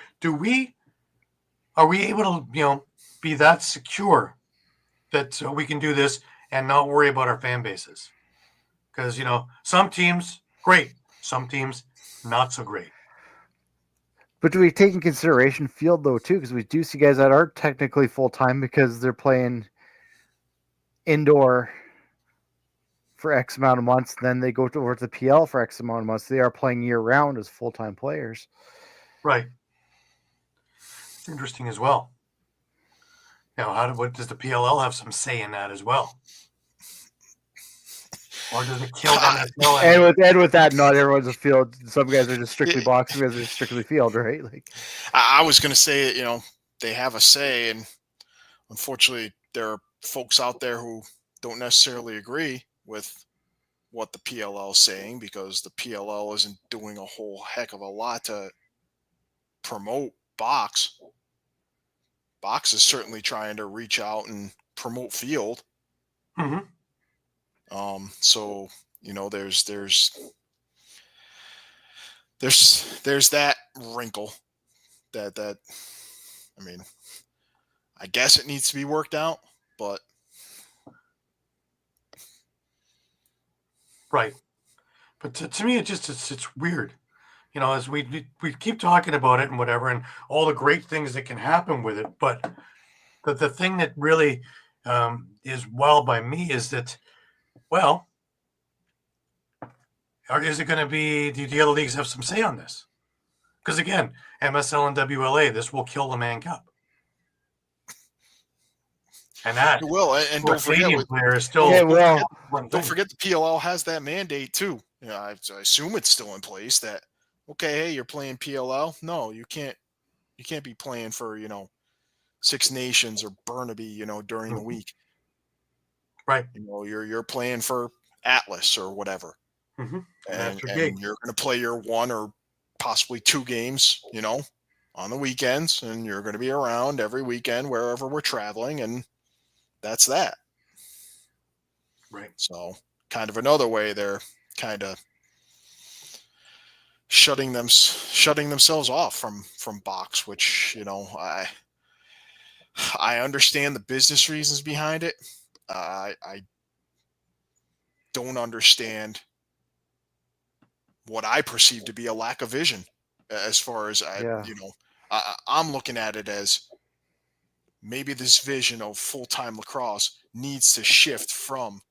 are we able to be that secure that we can do this and not worry about our fan bases? Because some teams great, some teams not so great. But do we take in consideration field though too? Because we do see guys that are technically full time because they're playing indoor for X amount of months, then they go over to the PL for X amount of months. They are playing year round as full time players. Right. Interesting as well. What does the PLL have some say in that as well? Or does it kill them? And with that, not everyone's a field. Some guys are just strictly boxing, guys are just strictly field, right? Like, I was going to say, they have a say, and unfortunately, there are folks out there who don't necessarily agree with what the PLL is saying, because the PLL isn't doing a whole heck of a lot to promote box. Box is certainly trying to reach out and promote field. Mm-hmm. So there's that wrinkle that I mean, I guess it needs to be worked out, but right. But to me, it's weird, as we keep talking about it and whatever, and all the great things that can happen with it. But the thing that really is wild by me is that, well, is it going to be, do the other leagues have some say on this? Because again, MSL and WLA, this will kill the Man Cup. And that it will. And don't forget, don't forget the PLL has that mandate too. I assume it's still in place that, okay, hey, you're playing PLL. No, you can't be playing for, Six Nations or Burnaby, during the week. Right. You're playing for Atlas or whatever. Mm-hmm. And you're going to play your one or possibly two games, on the weekends, and you're going to be around every weekend wherever we're traveling, and that's that. Right. So kind of another way they're kind of shutting themselves off from box, which, I understand the business reasons behind it. I don't understand what I perceive to be a lack of vision, as far as I'm looking at it as maybe this vision of full-time lacrosse needs to shift from,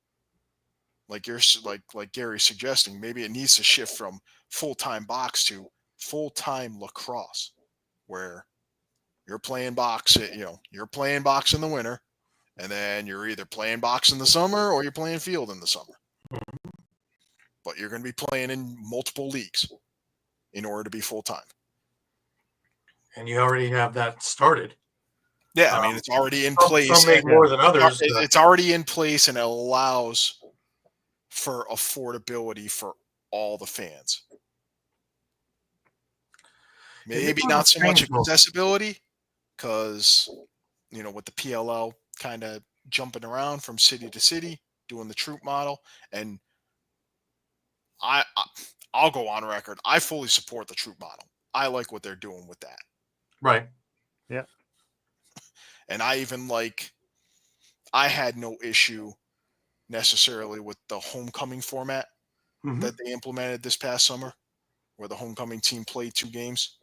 like Gary's suggesting, maybe it needs to shift from full-time box to full-time lacrosse, where you're playing box, you're playing box in the winter, and then you're either playing box in the summer or you're playing field in the summer. But you're going to be playing in multiple leagues in order to be full-time. And you already have that started. Yeah, I mean, it's already in place. Some make more than others. It's already in place, and it allows for affordability for all the fans. Maybe not so much accessibility, because, with the PLL kind of jumping around from city to city, doing the troop model, and I'll go on record. I fully support the troop model. I like what they're doing with that. Right. Yeah. And I had no issue necessarily with the homecoming format that they implemented this past summer, where the homecoming team played 2 games.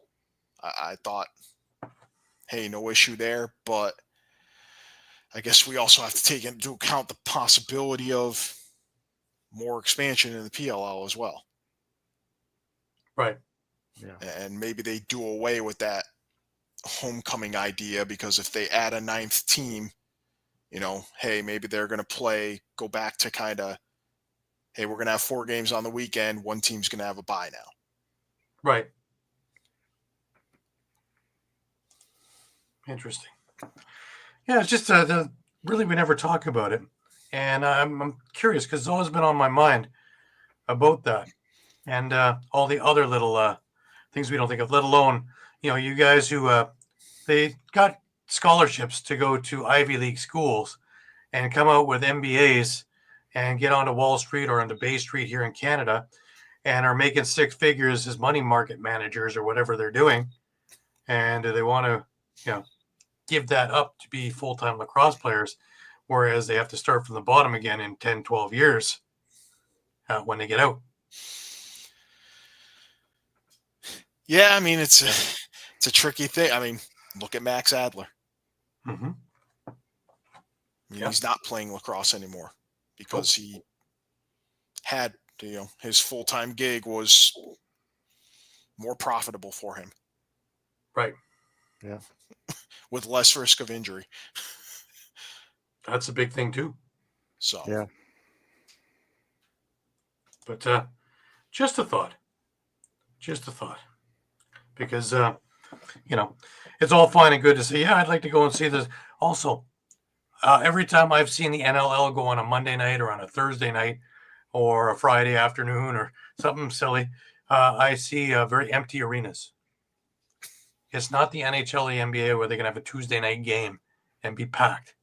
I thought, hey, no issue there, but I guess we also have to take into account the possibility of more expansion in the PLL as well. Right. Yeah. And maybe they do away with that homecoming idea, because if they add a 9th team, hey, maybe they're going to go back to kind of, hey, we're going to have 4 games on the weekend. One team's going to have a bye now. Right. Interesting. Yeah, it's just really we never talk about it, and I'm curious because it's always been on my mind about that, and all the other little things we don't think of, let alone you guys who they got scholarships to go to Ivy League schools and come out with MBAs and get onto Wall Street or onto Bay Street here in Canada and are making 6 figures as money market managers or whatever they're doing, and they want to give that up to be full-time lacrosse players, whereas they have to start from the bottom again in 10, 12 years when they get out. Yeah, I mean, it's a tricky thing. I mean, look at Max Adler. Mm-hmm. He's not playing lacrosse anymore because he had, his full-time gig was more profitable for him. Right. Yeah. With less risk of injury. That's a big thing too. So. Yeah. But just a thought. Because, it's all fine and good to say, yeah, I'd like to go and see this. Also, every time I've seen the NLL go on a Monday night or on a Thursday night or a Friday afternoon or something silly, I see very empty arenas. It's not the NHL or the NBA where they can have a Tuesday night game and be packed.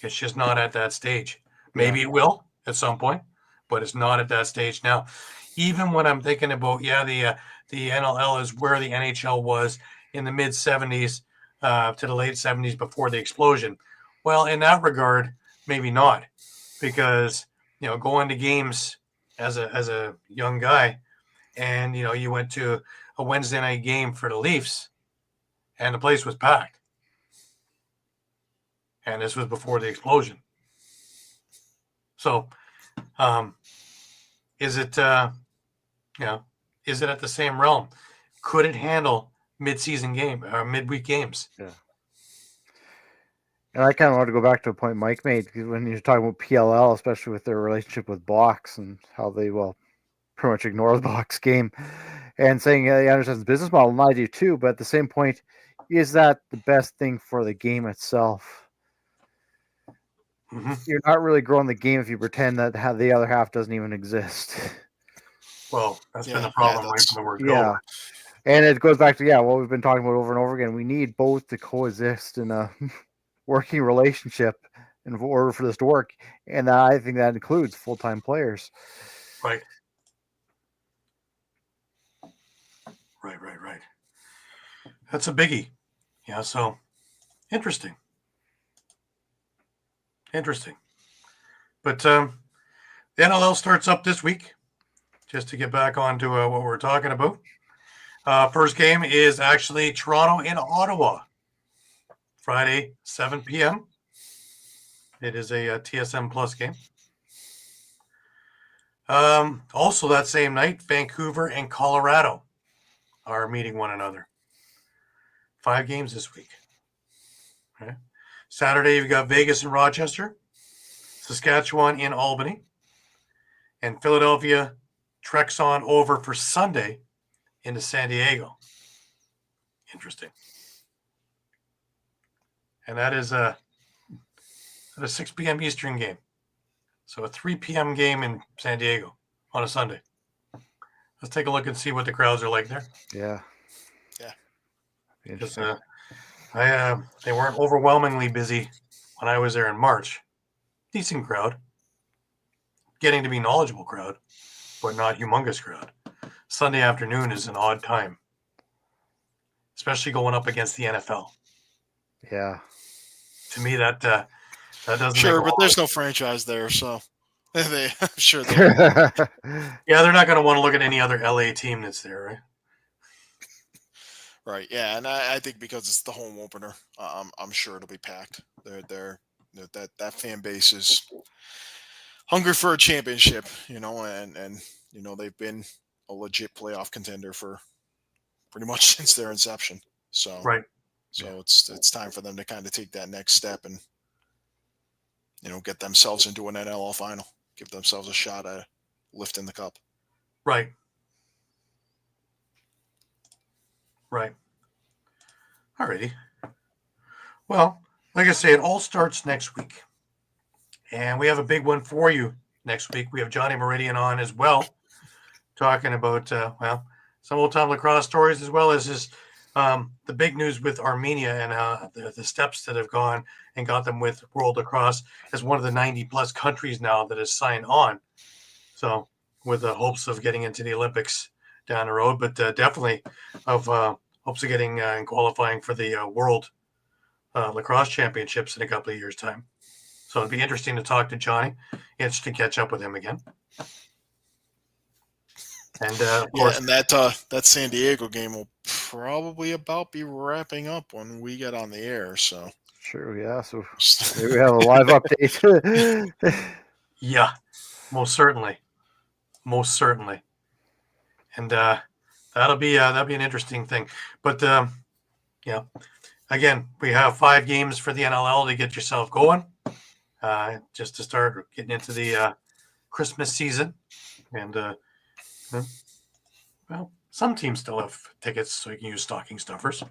It's just not at that stage. Maybe it will at some point, but it's not at that stage now. Even when I'm thinking about, the NLL is where the NHL was in the mid 70s to the late 70s before the explosion. Well, in that regard, maybe not, because going to games as a young guy, and you went to a Wednesday night game for the Leafs, and the place was packed, and this was before the explosion. So, is it is it at the same realm? Could it handle mid-season game or midweek games? Yeah. And I kind of want to go back to a point Mike made when you're talking about PLL, especially with their relationship with Box and how they pretty much ignore the Box game, and saying he understands the business model, and I do too. But at the same point, is that the best thing for the game itself? Mm-hmm. You're not really growing the game if you pretend that the other half doesn't even exist. Well, that's been the problem right from the word go. Yeah. And it goes back to what we've been talking about over and over again. We need both to coexist in a working relationship in order for this to work, and I think that includes full-time players. Right. That's a biggie. Yeah. So interesting. But the NLL starts up this week. Just to get back onto what we're talking about. First game is actually Toronto and Ottawa. Friday, 7 p.m. It is a TSM Plus game. Also that same night, Vancouver and Colorado are meeting one another. 5 games this week. Okay. Saturday, you've got Vegas and Rochester, Saskatchewan in Albany, and Philadelphia treks on over for Sunday into San Diego. Interesting. And that is a 6 p.m. Eastern game. So a 3 p.m. game in San Diego on a Sunday. Let's take a look and see what the crowds are like there. Yeah. Because they weren't overwhelmingly busy when I was there in March. Decent crowd. getting to be knowledgeable crowd, but not humongous crowd. Sunday afternoon is an odd time, especially going up against the NFL. Yeah. To me, that doesn't Sure, make but there's no franchise there, so I'm sure they. Yeah, they're not going to want to look at any other LA team that's there, right? Right, yeah, and I think because it's the home opener, I'm sure it'll be packed. That fan base is hungry for a championship, and they've been a legit playoff contender for pretty much since their inception. So right, so it's time for them to kind of take that next step and get themselves into an NLL final, give themselves a shot at lifting the cup. Right. Right. Alrighty. Well, like I say, it all starts next week. And we have a big one for you next week. We have Johnny Meridian on as well, talking about, some old-time lacrosse stories, as well as his the big news with Armenia and the steps that have gone and got them with World Lacrosse as one of the 90-plus countries now that has signed on. So with the hopes of getting into the Olympics down the road, but definitely of hopes of getting and qualifying for the World Lacrosse Championships in a couple of years' time. So it'd be interesting to talk to Johnny. Interesting to catch up with him again. And of course, and that San Diego game will probably about be wrapping up when we get on the air. So sure, yeah. So maybe we have a live update. Yeah, most certainly. And that'll be an interesting thing. But again, we have 5 games for the NLL to get yourself going, just to start getting into the Christmas season. And some teams still have tickets, so you can use stocking stuffers.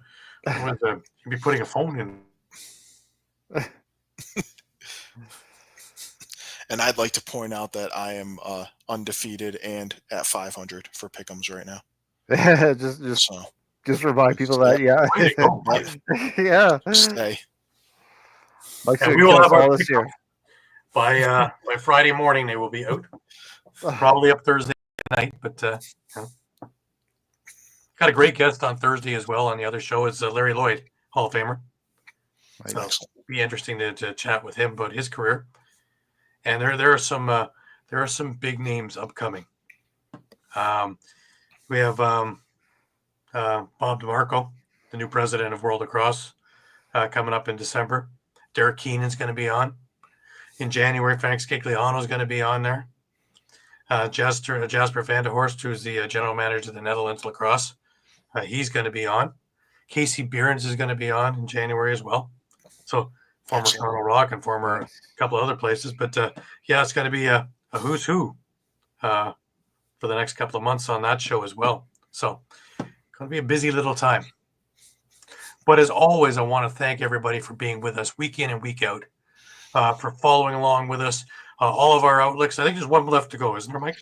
You'd be putting a phone in. And I'd like to point out that I am undefeated and at 500 for pick'ems right now. Just remind people that, yeah. Yeah. Stay. And we will have our this year. By Friday morning, they will be out. Probably up Thursday night, but got a great guest on Thursday as well. On the other show is Larry Lloyd, Hall of Famer. Nice. So it'll be interesting to chat with him about his career. And there are some big names upcoming. We have Bob DeMarco, the new president of World Lacrosse, coming up in December. Derek Keenan's going to be on. In January, Frank Scigliano is going to be on there. Jasper Vanderhorst, who's the general manager of the Netherlands Lacrosse, he's going to be on. Casey Behrens is going to be on in January as well. So former Toronto Rock and former couple of other places. But it's going to be a who's who for the next couple of months on that show as well. So going to be a busy little time. But as always, I want to thank everybody for being with us week in and week out, for following along with us. All of our outlets. I think there's one left to go, isn't there, Mike?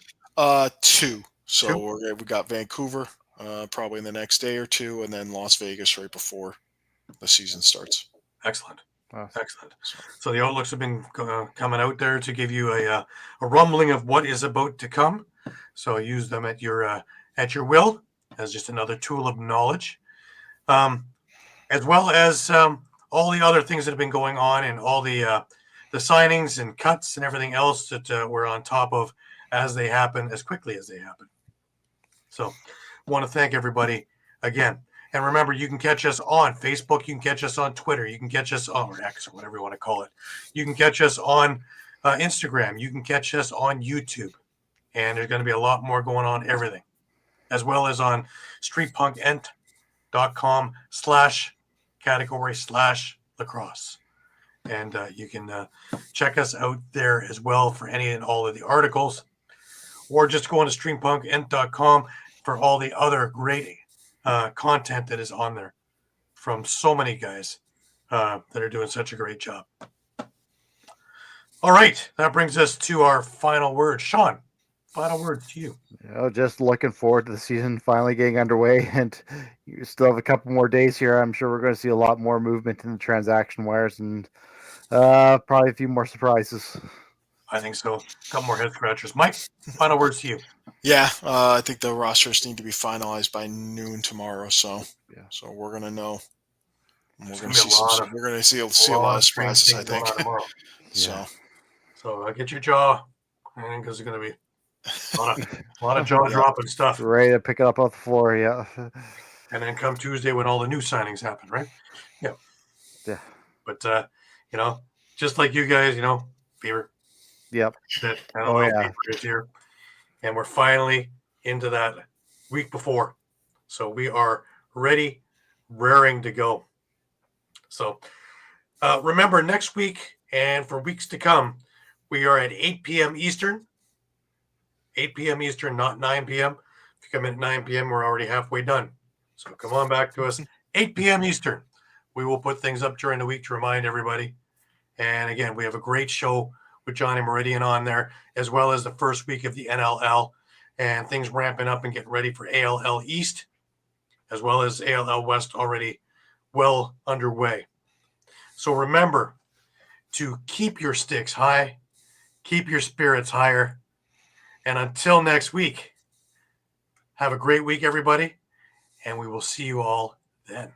2. So we got Vancouver probably in the next day or two, and then Las Vegas right before the season starts. Excellent. Wow. Excellent. So the outlooks have been coming out there to give you a rumbling of what is about to come. So use them at your will as just another tool of knowledge, as well as all the other things that have been going on and all the signings and cuts and everything else that we're on top of as they happen, as quickly as they happen. So want to thank everybody again. And remember, you can catch us on Facebook. You can catch us on Twitter. You can catch us on X, or whatever you want to call it. You can catch us on Instagram. You can catch us on YouTube. And there's going to be a lot more going on everything, as well as on streampunkentertainment.com/category/lacrosse. And you can check us out there as well for any and all of the articles, or just go on to streampunkentertainment.com for all the other great content that is on there from so many guys that are doing such a great job. All right, that brings us to our final word. Shawn, final word to you. Just looking forward to the season finally getting underway, and you still have a couple more days here. I'm sure we're going to see a lot more movement in the transaction wires and probably a few more surprises. I think so. A couple more head scratchers. Mike, final words to you. Yeah, I think the rosters need to be finalized by noon tomorrow. So, so we're gonna know. We're gonna see a lot of surprises. I think. So get your jaw, because it's gonna be a lot of jaw dropping stuff. Ready to pick it up off the floor, yeah. And then come Tuesday when all the new signings happen, right? Yeah. Yeah. But just like you guys, fever. Yep. That NLL fever is here, and we're finally into that week before, so we are ready, raring to go. So remember, next week and for weeks to come, we are at 8 p.m. Eastern. 8 p.m. Eastern, not 9 p.m. If you come in at 9 p.m., we're already halfway done. So come on back to us, 8 p.m. Eastern. We will put things up during the week to remind everybody. And again, we have a great show with Johnny Meridian on there, as well as the first week of the NLL and things ramping up and getting ready for ALL East, as well as ALL West already well underway. So remember to keep your sticks high, keep your spirits higher. And until next week, have a great week, everybody, and we will see you all then.